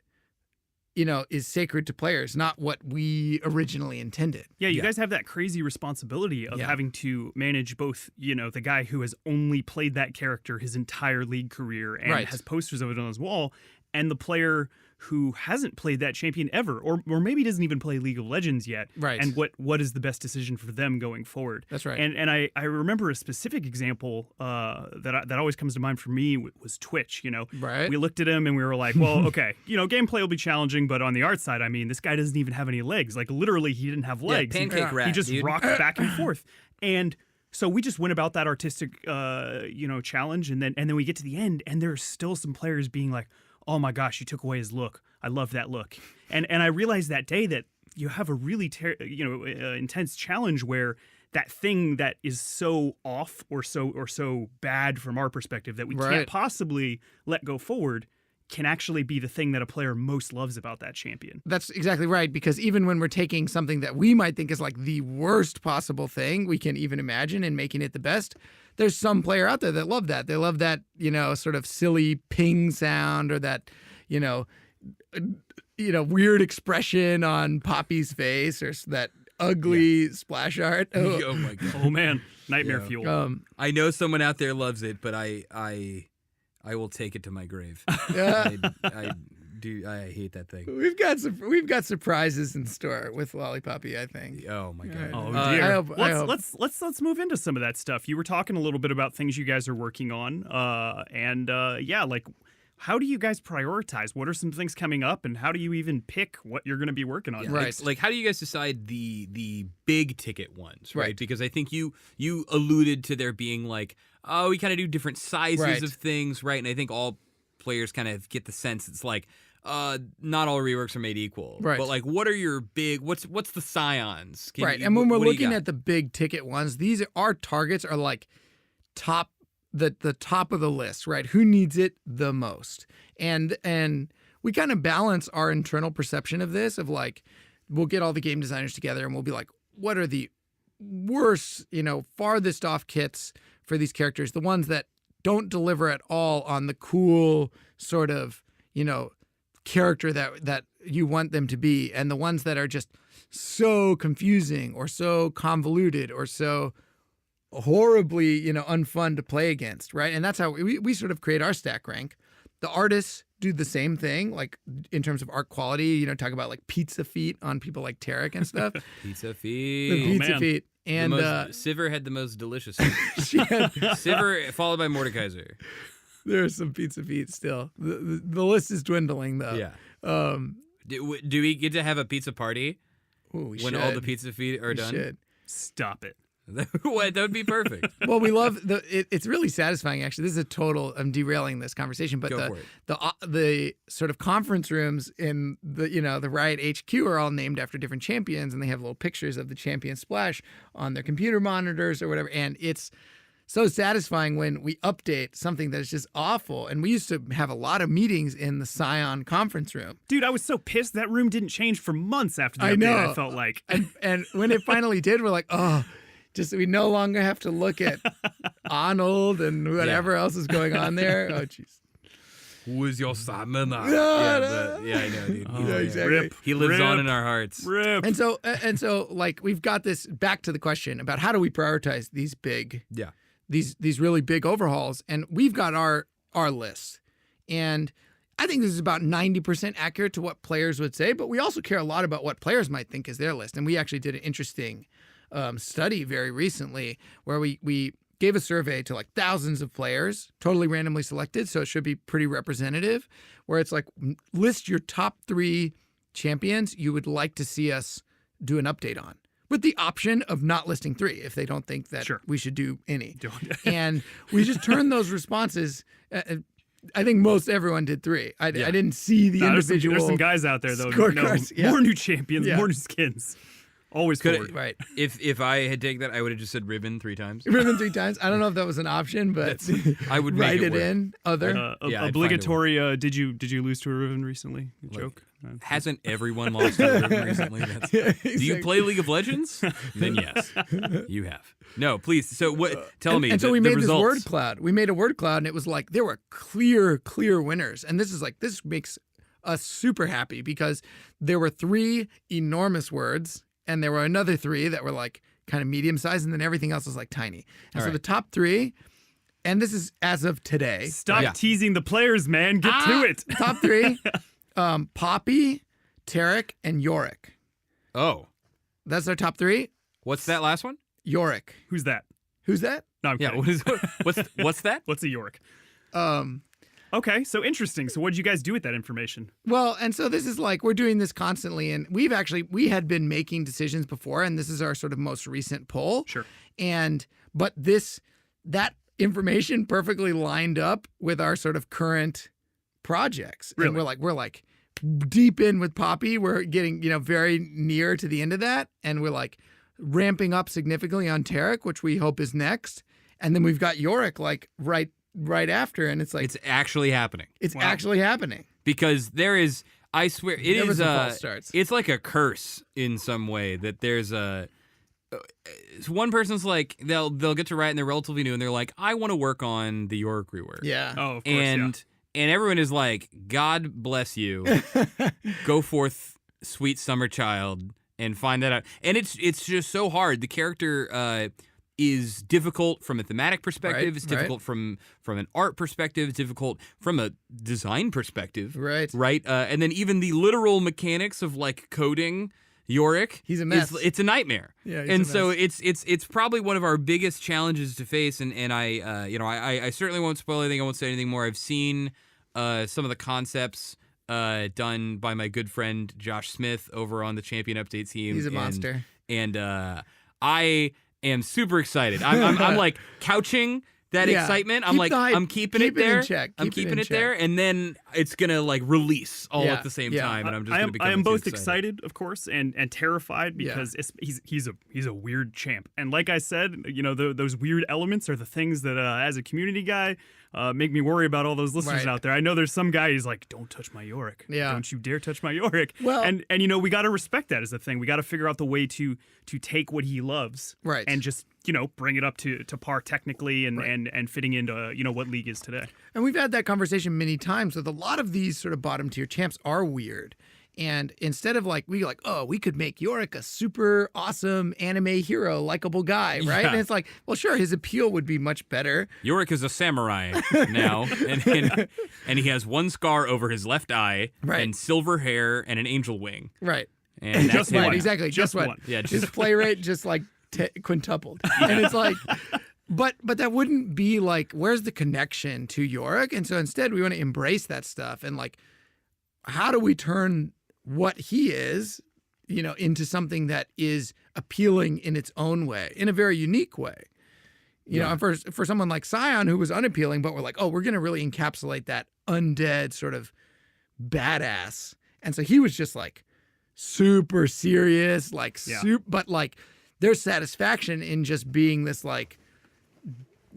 [SPEAKER 3] you know, is sacred to players, not what we originally intended.
[SPEAKER 1] Yeah, you guys have that crazy responsibility of having to manage both, you know, the guy who has only played that character his entire League career and has posters of it on his wall, and the player who hasn't played that champion ever, or maybe doesn't even play League of Legends yet.
[SPEAKER 3] Right.
[SPEAKER 1] And what is the best decision for them going forward?
[SPEAKER 3] That's right.
[SPEAKER 1] And I remember a specific example that always comes to mind for me was Twitch. You know,
[SPEAKER 3] right.
[SPEAKER 1] We looked at him and we were like, well, okay, you know, gameplay will be challenging, but on the art side, I mean, this guy doesn't even have any legs. Like literally, he didn't have legs.
[SPEAKER 2] Pancake rat,
[SPEAKER 1] he just
[SPEAKER 2] dude.
[SPEAKER 1] rocked back and forth. And so we just went about that artistic, you know, challenge, and then we get to the end, and there's still some players being like, oh my gosh, you took away his look. I love that look. And I realized that day that you have a really intense challenge where that thing that is so off or so bad from our perspective that we can't possibly let go forward can actually be the thing that a player most loves about that champion.
[SPEAKER 3] That's exactly right, because even when we're taking something that we might think is like the worst possible thing we can even imagine and making it the best, there's some player out there that love that. They love that, you know, sort of silly ping sound, or that, you know, weird expression on Poppy's face, or that ugly splash art.
[SPEAKER 2] Oh my god.
[SPEAKER 1] Oh man, nightmare fuel.
[SPEAKER 2] I know someone out there loves it, but I will take it to my grave. I hate that thing.
[SPEAKER 3] We've got surprises in store with Lollipoppy, I think.
[SPEAKER 2] Oh my god.
[SPEAKER 1] Oh dear.
[SPEAKER 3] I hope.
[SPEAKER 1] Let's move into some of that stuff. You were talking a little bit about things you guys are working on, like, how do you guys prioritize? What are some things coming up, and how do you even pick what you're going to be working on?
[SPEAKER 2] Yeah,
[SPEAKER 3] right.
[SPEAKER 2] Like, how do you guys decide the big ticket ones, right? Because I think you alluded to there being like, oh, we kind of do different sizes of things, right? And I think all players kind of get the sense it's like, not all reworks are made equal.
[SPEAKER 3] Right.
[SPEAKER 2] But like, what are your big, what's the scions?
[SPEAKER 3] And when we're looking at the big ticket ones, our targets are like the top of the list, right? Who needs it the most? And we kind of balance our internal perception of this, of like, we'll get all the game designers together and we'll be like, what are the worst, you know, farthest off kits for these characters? The ones that don't deliver at all on the cool sort of, you know, character that you want them to be, and the ones that are just so confusing or so convoluted or so horribly, you know, unfun to play against, right? And that's how we sort of create our stack rank. The artists do the same thing, like in terms of art quality, you know, talk about like pizza feet on people like Tarek and stuff.
[SPEAKER 2] Pizza feet.
[SPEAKER 3] The pizza feet. And
[SPEAKER 2] Sivir had the most delicious Sivir followed by Mordekaiser.
[SPEAKER 3] There are some pizza feet still. The list is dwindling though.
[SPEAKER 2] Yeah. Do we get to have a pizza party
[SPEAKER 3] when
[SPEAKER 2] all the pizza feet are done?
[SPEAKER 3] Should.
[SPEAKER 1] Stop it.
[SPEAKER 2] What? That would be perfect.
[SPEAKER 3] Well, we love it's really satisfying, actually. This is I'm derailing this conversation, but the sort of conference rooms in the Riot HQ are all named after different champions, and they have little pictures of the champion splash on their computer monitors or whatever. And it's so satisfying when we update something that is just awful. And we used to have a lot of meetings in the Scion conference room.
[SPEAKER 1] Dude, I was so pissed that room didn't change for months after the update.
[SPEAKER 3] Know.
[SPEAKER 1] I felt like.
[SPEAKER 3] And when it finally did, we're like, oh. Just we no longer have to look at Arnold and whatever else is going on there. Oh, jeez.
[SPEAKER 2] Who is your stamina? I know, dude.
[SPEAKER 3] Exactly.
[SPEAKER 1] Rip.
[SPEAKER 2] He lives
[SPEAKER 1] Rip.
[SPEAKER 2] on in our hearts.
[SPEAKER 1] Rip.
[SPEAKER 3] And so, like, we've got this back to the question about how do we prioritize these these really big overhauls, and we've got our list, and I think this is about 90% accurate to what players would say, but we also care a lot about what players might think is their list, and we actually did an interesting study very recently where we gave a survey to like thousands of players, totally randomly selected, so it should be pretty representative, where it's like, list your top 3 champions you would like to see us do an update on, with the option of not listing 3 if they don't think that we should do any. And we just turned those responses. I think most everyone did 3. I didn't see the individual.
[SPEAKER 1] There's some guys out there though.
[SPEAKER 3] Scorecards.
[SPEAKER 1] More new champions, more new skins. Always forward.
[SPEAKER 3] Right.
[SPEAKER 2] If I had taken that, I would have just said ribbon 3 times.
[SPEAKER 3] Ribbon 3 times. I don't know if that was an option, but
[SPEAKER 2] I would make
[SPEAKER 3] write it
[SPEAKER 2] work.
[SPEAKER 3] in. Other.
[SPEAKER 2] Yeah, I'd
[SPEAKER 1] Obligatory. Did you lose to a ribbon recently? Joke.
[SPEAKER 2] Hasn't everyone lost to a ribbon recently? Do you play League of Legends? Then yes, you have. No, please. So what? Tell me.
[SPEAKER 3] And so we made this
[SPEAKER 2] results.
[SPEAKER 3] word cloud. We made a word cloud, and it was like there were clear winners. And this makes us super happy because there were 3 enormous words, and there were another 3 that were like kind of medium sized, and then everything else was like tiny. And so the top 3, and this is as of today.
[SPEAKER 1] Stop teasing the players, man. Get to it.
[SPEAKER 3] Top 3: Poppy, Tarek, and Yorick.
[SPEAKER 2] Oh,
[SPEAKER 3] that's our top 3.
[SPEAKER 2] what's that last one?
[SPEAKER 3] Yorick.
[SPEAKER 1] Who's that?
[SPEAKER 3] Who's that?
[SPEAKER 1] No, I'm kidding.
[SPEAKER 2] What's that?
[SPEAKER 1] What's a Yorick? Okay, so interesting. So what did you guys do with that information?
[SPEAKER 3] Well, and so this is like, we're doing this constantly, and we had been making decisions before, and this is our sort of most recent poll.
[SPEAKER 1] Sure.
[SPEAKER 3] But that information perfectly lined up with our sort of current projects.
[SPEAKER 1] Really?
[SPEAKER 3] And we're like deep in with Poppy. We're getting, very near to the end of that, and we're like ramping up significantly on Tarek, which we hope is next. And then we've got Yorick like right after, and it's like
[SPEAKER 2] It's actually happening.
[SPEAKER 3] it's actually happening.
[SPEAKER 2] Because there is, I swear,
[SPEAKER 3] There was some false starts.
[SPEAKER 2] it's like a curse in some way that there's one person's like, they'll get to Riot and they're relatively new and they're like, I want to work on the Yorick rework.
[SPEAKER 3] Yeah.
[SPEAKER 1] Oh, of course,
[SPEAKER 2] And everyone is like, God bless you. Go forth, sweet summer child, and find that out. And it's just so hard. The character is difficult from a thematic perspective.
[SPEAKER 3] Right,
[SPEAKER 2] It's difficult from an art perspective. It's difficult from a design perspective.
[SPEAKER 3] Right.
[SPEAKER 2] And then even the literal mechanics of like coding Yorick.
[SPEAKER 3] He's a mess.
[SPEAKER 2] It's a nightmare.
[SPEAKER 3] Yeah, he's
[SPEAKER 2] and
[SPEAKER 3] a
[SPEAKER 2] so
[SPEAKER 3] mess.
[SPEAKER 2] it's probably one of our biggest challenges to face. And I certainly won't spoil anything. I won't say anything more. I've seen some of the concepts done by my good friend Josh Smith over on the Champion Update team.
[SPEAKER 3] He's a monster.
[SPEAKER 2] And I am super excited. I'm like couching that
[SPEAKER 3] Yeah.
[SPEAKER 2] excitement. I'm
[SPEAKER 3] Keep
[SPEAKER 2] like,
[SPEAKER 3] the hype.
[SPEAKER 2] I'm keeping
[SPEAKER 3] Keep
[SPEAKER 2] it
[SPEAKER 3] it in
[SPEAKER 2] there.
[SPEAKER 3] check.
[SPEAKER 2] I'm
[SPEAKER 3] Keep it
[SPEAKER 2] keeping
[SPEAKER 3] in
[SPEAKER 2] it there,
[SPEAKER 3] check.
[SPEAKER 2] and then it's gonna like release all
[SPEAKER 3] Yeah.
[SPEAKER 2] at the same
[SPEAKER 3] Yeah.
[SPEAKER 2] time, and I'm just
[SPEAKER 1] I
[SPEAKER 2] gonna
[SPEAKER 1] am,
[SPEAKER 2] become
[SPEAKER 1] I am
[SPEAKER 2] too
[SPEAKER 1] both excited, of course, and terrified
[SPEAKER 3] Yeah.
[SPEAKER 1] because he's a weird champ. And like I said, those weird elements are the things that as a community guy make me worry about all those listeners
[SPEAKER 3] Right.
[SPEAKER 1] out there. I know there's some guy who's like, don't touch my Yorick.
[SPEAKER 3] Yeah.
[SPEAKER 1] Don't you dare touch my Yorick.
[SPEAKER 3] Well-
[SPEAKER 1] and we got to respect that as a thing. We got to figure out the way to take what he loves,
[SPEAKER 3] Right.
[SPEAKER 1] and just bring it up to par technically and
[SPEAKER 3] Right.
[SPEAKER 1] and fitting into what League is today.
[SPEAKER 3] And we've had that conversation many times with a lot of these sort of bottom tier champs are weird. And instead of like, we could make Yorick a super awesome anime hero, likable guy, right?
[SPEAKER 2] Yeah.
[SPEAKER 3] And it's like, well, sure, his appeal would be much better.
[SPEAKER 2] Yorick is a samurai now, and he has one scar over his left eye,
[SPEAKER 3] Right.
[SPEAKER 2] and silver hair, and an angel wing.
[SPEAKER 3] Right.
[SPEAKER 2] And that's
[SPEAKER 1] one.
[SPEAKER 3] Right,
[SPEAKER 2] him.
[SPEAKER 3] exactly.
[SPEAKER 1] Just
[SPEAKER 3] Guess what?
[SPEAKER 1] one.
[SPEAKER 2] Yeah,
[SPEAKER 3] His
[SPEAKER 2] just
[SPEAKER 3] play rate just like quintupled. And it's like, but that wouldn't be like, where's the connection to Yorick? And so instead we want to embrace that stuff and like, how do we turn what he is, into something that is appealing in its own way, in a very unique way. And for someone like Scion, who was unappealing, but we're like, oh, we're going to really encapsulate that undead sort of badass. And so he was just like super serious, like but like there's satisfaction in just being this like,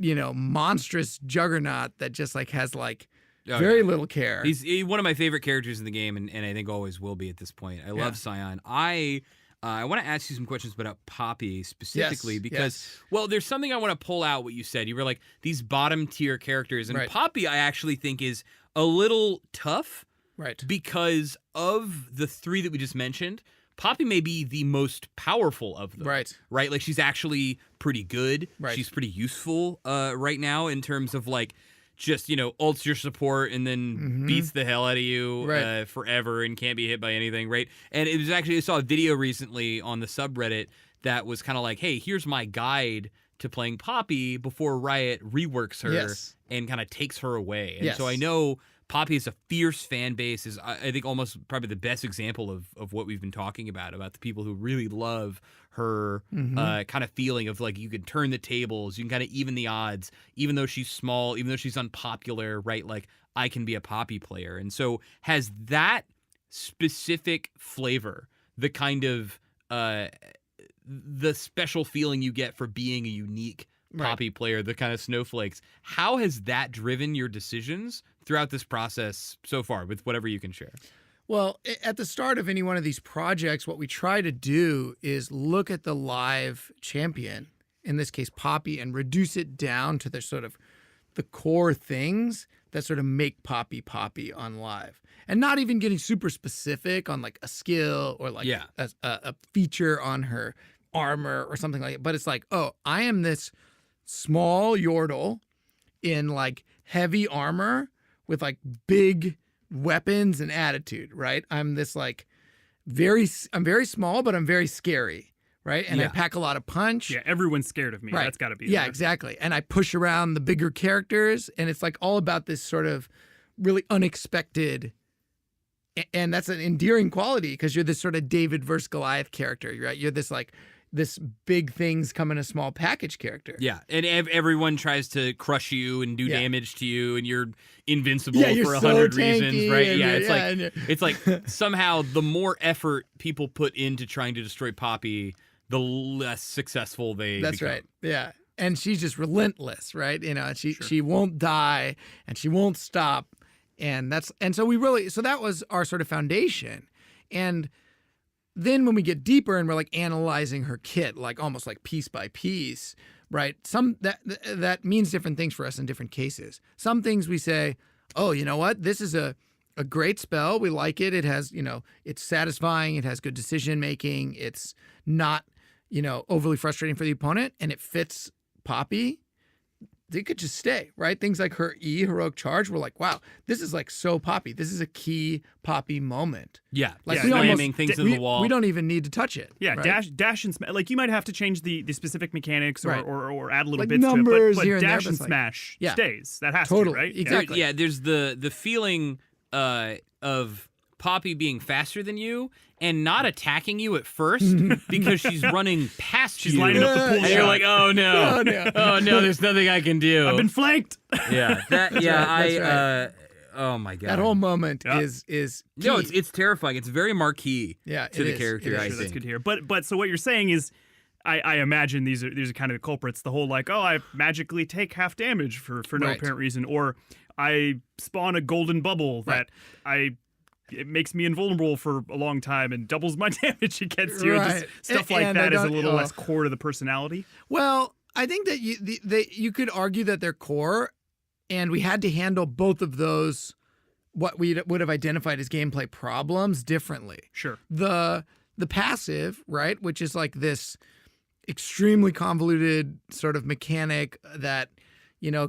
[SPEAKER 3] monstrous juggernaut that just like has like very little care.
[SPEAKER 2] He's one of my favorite characters in the game, and I think always will be at this point. I love Scion. I want to ask you some questions about Poppy specifically because, well, there's something I want to pull out what you said. You were like, these bottom tier characters, and Poppy I actually think is a little tough.
[SPEAKER 3] Right.
[SPEAKER 2] Because of the 3 that we just mentioned, Poppy may be the most powerful of them.
[SPEAKER 3] Right.
[SPEAKER 2] Right? Like, she's actually pretty good.
[SPEAKER 3] Right.
[SPEAKER 2] She's pretty useful right now in terms of, like, just, ults your support and then beats the hell out of you forever and can't be hit by anything, right? And it was actually, I saw a video recently on the subreddit that was kind of like, hey, here's my guide to playing Poppy before Riot reworks her and kind of takes her away. And so I know Poppy is a fierce fan base, is I think almost probably the best example of what we've been talking about the people who really love her kind of feeling of like you can turn the tables, you can kind of even the odds, even though she's small, even though she's unpopular, right? Like I can be a Poppy player. And so has that specific flavor, the kind of the special feeling you get for being a unique Poppy player, the kind of snowflakes. How has that driven your decisions throughout this process so far, with whatever you can share?
[SPEAKER 3] Well, at the start of any one of these projects, what we try to do is look at the live champion, in this case Poppy, and reduce it down to the sort of the core things that sort of make Poppy Poppy on live. And not even getting super specific on like a skill or like a feature on her armor or something like that. But it's like, oh, I am this small Yordle in like heavy armor with like big weapons and attitude, right? I'm this like I'm very small, but I'm very scary, right? And I pack a lot of punch.
[SPEAKER 1] Yeah, everyone's scared of me.
[SPEAKER 3] Right.
[SPEAKER 1] That's got to be
[SPEAKER 3] Yeah,
[SPEAKER 1] there.
[SPEAKER 3] exactly. And I push around the bigger characters, and it's like all about this sort of really unexpected, and that's an endearing quality because you're this sort of David versus Goliath character, right? You're this like this big things come in a small package character.
[SPEAKER 2] Yeah, and everyone tries to crush you and do damage to you, and you're invincible
[SPEAKER 3] you're
[SPEAKER 2] for 100
[SPEAKER 3] so
[SPEAKER 2] reasons, right?
[SPEAKER 3] and
[SPEAKER 2] It's like somehow the more effort people put into trying to destroy Poppy, the less successful they
[SPEAKER 3] That's
[SPEAKER 2] become.
[SPEAKER 3] right. Yeah. And she's just relentless, right? You know, she won't die and she won't stop. And so that was our sort of foundation. And then when we get deeper and we're like analyzing her kit, like almost like piece by piece, right? That means different things for us in different cases. Some things we say, oh, you know what? This is a great spell. We like it. It has, it's satisfying. It has good decision making. It's not, overly frustrating for the opponent, and it fits Poppy. They could just stay, right? Things like her heroic charge, we're like, wow, this is like so Poppy. This is a key Poppy moment.
[SPEAKER 2] Yeah,
[SPEAKER 3] like
[SPEAKER 2] slamming things to the wall.
[SPEAKER 3] We don't even need to touch it.
[SPEAKER 1] Yeah,
[SPEAKER 3] right?
[SPEAKER 1] dash and smash. Like you might have to change the specific mechanics or,
[SPEAKER 3] Right.
[SPEAKER 1] or add little
[SPEAKER 3] Like
[SPEAKER 1] bits to
[SPEAKER 3] numbers
[SPEAKER 1] it, but
[SPEAKER 3] here and there,
[SPEAKER 1] dash
[SPEAKER 3] but
[SPEAKER 1] and
[SPEAKER 3] it's like-
[SPEAKER 1] smash
[SPEAKER 3] Yeah.
[SPEAKER 1] stays. That has
[SPEAKER 3] Totally,
[SPEAKER 1] to, right?
[SPEAKER 3] exactly.
[SPEAKER 2] Yeah, there's the feeling of Poppy being faster than you and not attacking you at first because she's running past you.
[SPEAKER 1] She's lining up the pool
[SPEAKER 2] and
[SPEAKER 1] shot.
[SPEAKER 2] you're like, oh no,
[SPEAKER 3] Oh, no.
[SPEAKER 2] oh no, there's nothing I can do.
[SPEAKER 1] I've been flanked.
[SPEAKER 2] Yeah,
[SPEAKER 3] That's right.
[SPEAKER 2] Oh my god,
[SPEAKER 3] That whole moment
[SPEAKER 1] Yeah.
[SPEAKER 3] is key.
[SPEAKER 2] no, it's terrifying. It's very marquee
[SPEAKER 3] Yeah,
[SPEAKER 2] to
[SPEAKER 3] it
[SPEAKER 2] the
[SPEAKER 3] is.
[SPEAKER 2] character.
[SPEAKER 3] It is.
[SPEAKER 2] I
[SPEAKER 1] Sure, that's
[SPEAKER 2] think.
[SPEAKER 1] good to hear. But so what you're saying is, I imagine these are kind of the culprits. The whole like, oh, I magically take half damage for no
[SPEAKER 3] Right.
[SPEAKER 1] apparent reason, or I spawn a golden bubble that it makes me invulnerable for a long time and doubles my damage against you.
[SPEAKER 3] Right.
[SPEAKER 1] Just stuff like
[SPEAKER 3] And I
[SPEAKER 1] that is a
[SPEAKER 3] don't-
[SPEAKER 1] little less core to the personality.
[SPEAKER 3] Well, I think that you could argue that they're core, and we had to handle both of those, what we would have identified as gameplay problems, differently.
[SPEAKER 1] Sure.
[SPEAKER 3] The passive, right, which is like this extremely convoluted sort of mechanic that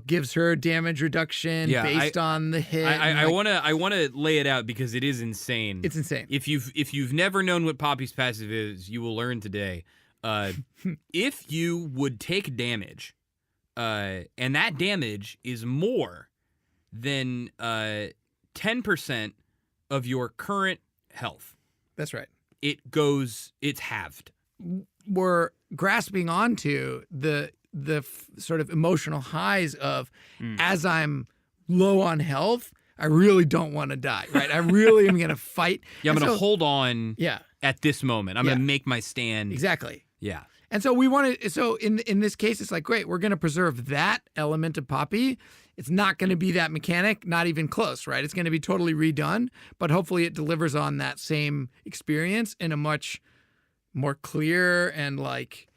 [SPEAKER 3] gives her damage reduction based on the hit.
[SPEAKER 2] I want to lay it out because it is insane.
[SPEAKER 3] It's insane.
[SPEAKER 2] If you've never known what Poppy's passive is, you will learn today. If you would take damage, and that damage is more than 10% of your current health,
[SPEAKER 3] That's right.
[SPEAKER 2] it's halved.
[SPEAKER 3] We're grasping onto the sort of emotional highs of as I'm low on health, I really don't want to die, right? I really am going to fight.
[SPEAKER 2] Yeah, I'm
[SPEAKER 3] And
[SPEAKER 2] going to
[SPEAKER 3] so-
[SPEAKER 2] hold on
[SPEAKER 3] Yeah,
[SPEAKER 2] at this moment. I'm going to make my stand.
[SPEAKER 3] exactly.
[SPEAKER 2] Yeah.
[SPEAKER 3] And so in this case, it's like, great, we're going to preserve that element of Poppy. It's not going to be that mechanic, not even close, right? It's going to be totally redone, but hopefully it delivers on that same experience in a much more clear and like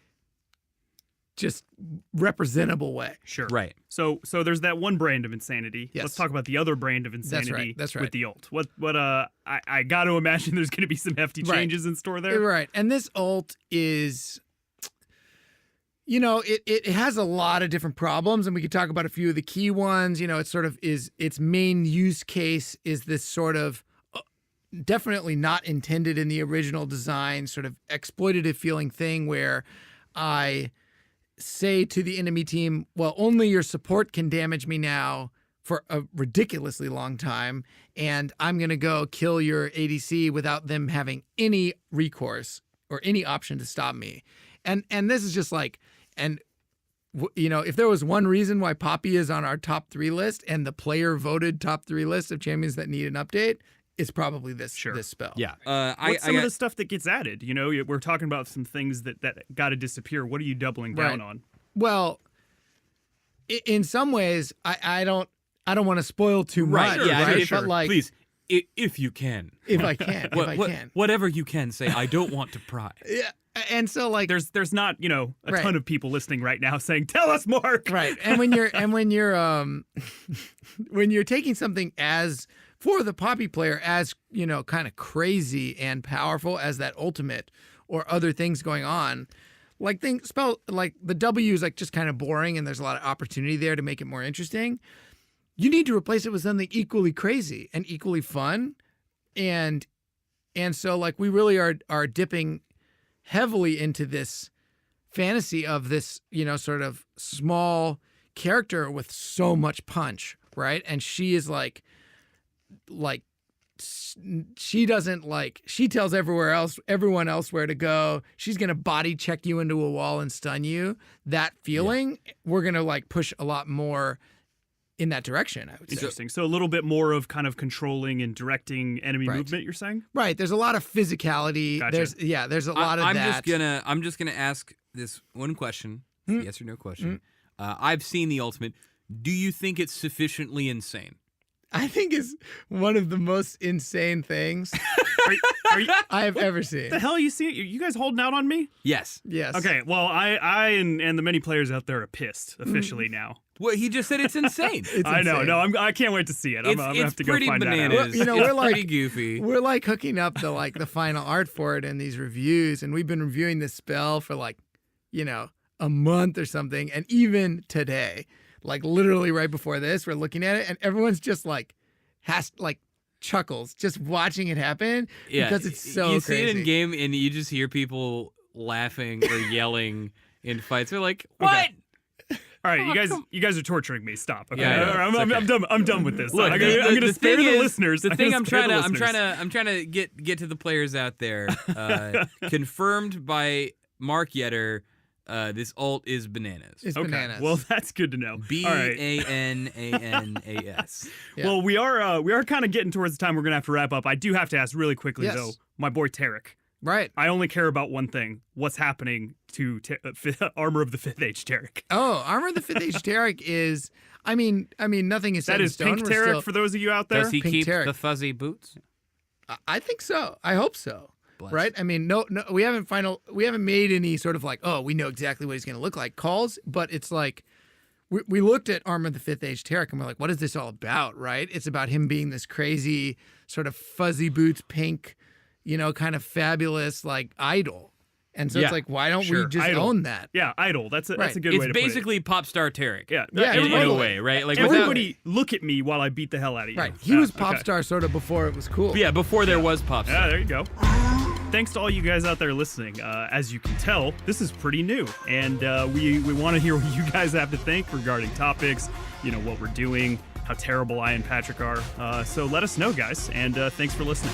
[SPEAKER 3] just representable way.
[SPEAKER 1] Sure.
[SPEAKER 2] Right.
[SPEAKER 1] So there's that one brand of insanity.
[SPEAKER 3] Yes.
[SPEAKER 1] Let's talk about the other brand of insanity.
[SPEAKER 3] That's right.
[SPEAKER 1] With the ult. I got to imagine there's going to be some hefty
[SPEAKER 3] Right.
[SPEAKER 1] changes in store there.
[SPEAKER 3] Right. And this ult is, it has a lot of different problems, and we could talk about a few of the key ones. It sort of is, its main use case is this sort of definitely not intended in the original design, sort of exploitative feeling thing where I say to the enemy team, well, only your support can damage me now for a ridiculously long time, and I'm going to go kill your ADC without them having any recourse or any option to stop me. And this is just like, if there was one reason why Poppy is on our top 3 list and the player voted top 3 list of champions that need an update, it's probably this
[SPEAKER 1] Sure.
[SPEAKER 3] this spell.
[SPEAKER 2] Yeah.
[SPEAKER 1] What's some of the stuff that gets added? You know, we're talking about some things that got to disappear. What are you doubling down on?
[SPEAKER 3] Well, in some ways, I don't want to spoil too much.
[SPEAKER 2] Right. Yeah.
[SPEAKER 3] Right?
[SPEAKER 2] Sure.
[SPEAKER 3] But like,
[SPEAKER 2] Please, if you can.
[SPEAKER 3] if I can.
[SPEAKER 2] Whatever you can say. I don't want to pry.
[SPEAKER 3] Yeah. And so like
[SPEAKER 1] There's not, you know, a
[SPEAKER 3] Right.
[SPEAKER 1] ton of people listening right now saying, "Tell us, Mark."
[SPEAKER 3] right. And when you're when you're taking something as for the Poppy player as, you know, kind of crazy and powerful as that ultimate or other things going on, like the W is like just kind of boring and there's a lot of opportunity there to make it more interesting. You need to replace it with something equally crazy and equally fun. And so like we really are dipping heavily into this fantasy of this, you know, sort of small character with so much punch, right? And she is like she doesn't like, she tells everyone else where to go. She's going to body check you into a wall and stun you. That feeling, we're going to like push a lot more in that direction, I would say.
[SPEAKER 1] Interesting. So a little bit more of kind of controlling and directing enemy
[SPEAKER 3] Right.
[SPEAKER 1] movement, you're saying?
[SPEAKER 3] Right. There's a lot of physicality.
[SPEAKER 1] Gotcha.
[SPEAKER 3] There's a lot of that.
[SPEAKER 2] I'm just gonna ask this one question, yes or no question. I've seen the ultimate. Do you think it's sufficiently insane?
[SPEAKER 3] I think is one of the most insane things
[SPEAKER 1] Are you,
[SPEAKER 3] I have ever seen.
[SPEAKER 1] the hell you see it? You guys holding out on me?
[SPEAKER 2] Yes.
[SPEAKER 3] Yes.
[SPEAKER 1] Okay, well, I and the many players out there are pissed officially now.
[SPEAKER 2] Well, he just said it's insane.
[SPEAKER 3] It's
[SPEAKER 1] I know.
[SPEAKER 3] insane.
[SPEAKER 1] No, I can't wait to see it. I'm gonna have to go
[SPEAKER 2] pretty
[SPEAKER 1] find
[SPEAKER 2] bananas.
[SPEAKER 1] that out.
[SPEAKER 3] You know,
[SPEAKER 2] it's
[SPEAKER 3] we're like-
[SPEAKER 2] pretty goofy.
[SPEAKER 3] We're like hooking up the final art for it in these reviews, and we've been reviewing this spell for like, you know, a month or something, and even today, like literally right before this, we're looking at it, and everyone's just like chuckles just watching it happen because it's so
[SPEAKER 2] you
[SPEAKER 3] crazy.
[SPEAKER 2] see it in game, and you just hear people laughing or yelling in fights. They're like, "What?"
[SPEAKER 1] All right, you guys are torturing me. Stop. Okay,
[SPEAKER 2] Yeah,
[SPEAKER 1] All right,
[SPEAKER 2] it's
[SPEAKER 1] I'm done. I'm done with this.
[SPEAKER 2] Look,
[SPEAKER 1] I'm gonna spare the listeners.
[SPEAKER 2] The
[SPEAKER 1] I'm
[SPEAKER 2] thing
[SPEAKER 1] gonna
[SPEAKER 2] I'm
[SPEAKER 1] spare
[SPEAKER 2] trying
[SPEAKER 1] the
[SPEAKER 2] to
[SPEAKER 1] listeners.
[SPEAKER 2] I'm trying to get to the players out there. Confirmed by Mark Yetter. This ult is bananas.
[SPEAKER 3] It's
[SPEAKER 1] Okay,
[SPEAKER 3] bananas.
[SPEAKER 1] well, that's good to know. All right.
[SPEAKER 2] BANANAS.
[SPEAKER 3] Yeah.
[SPEAKER 1] Well, we are kind of getting towards the time we're gonna have to wrap up. I do have to ask really quickly
[SPEAKER 3] Yes.
[SPEAKER 1] though, my boy Tarek.
[SPEAKER 3] Right.
[SPEAKER 1] I only care about one thing: what's happening to Armor of the Fifth Age Tarek.
[SPEAKER 3] Oh, Armor of the Fifth Age Tarek is. I mean, nothing is set
[SPEAKER 1] That
[SPEAKER 3] in
[SPEAKER 1] is
[SPEAKER 3] stone.
[SPEAKER 1] Pink
[SPEAKER 3] We're
[SPEAKER 1] Tarek
[SPEAKER 3] still-
[SPEAKER 1] for those of you out there.
[SPEAKER 2] Does he
[SPEAKER 3] Pink
[SPEAKER 2] keep
[SPEAKER 3] Tarek.
[SPEAKER 2] the fuzzy boots?
[SPEAKER 3] I think so. I hope so.
[SPEAKER 2] Bless.
[SPEAKER 3] Right? I mean, no, we haven't made any sort of like, oh, we know exactly what he's going to look like calls, but it's like we looked at Armor of the Fifth Age Tarek and we're like, what is this all about? Right? It's about him being this crazy sort of fuzzy boots, pink, you know, kind of fabulous like idol. And so
[SPEAKER 1] Yeah,
[SPEAKER 3] it's like, why don't
[SPEAKER 1] sure,
[SPEAKER 3] we just
[SPEAKER 1] idol.
[SPEAKER 3] own that?
[SPEAKER 1] Yeah, idol. That's a
[SPEAKER 3] Right.
[SPEAKER 1] good way
[SPEAKER 2] It's
[SPEAKER 1] to
[SPEAKER 2] basically pop star Tarek.
[SPEAKER 1] put it.
[SPEAKER 3] Yeah,
[SPEAKER 2] In a
[SPEAKER 3] totally.
[SPEAKER 2] way, right? Like
[SPEAKER 1] Everybody, look at me while I beat the hell out of you.
[SPEAKER 3] Right. He was
[SPEAKER 1] Yeah,
[SPEAKER 3] pop
[SPEAKER 1] okay.
[SPEAKER 3] star sort of before it was cool.
[SPEAKER 2] Yeah, before there was pop star.
[SPEAKER 1] Yeah, there you go. Thanks to all you guys out there listening. As you can tell, this is pretty new, and we want to hear what you guys have to think regarding topics, you know, what we're doing, how terrible I and Patrick are. So let us know, guys, and thanks for listening.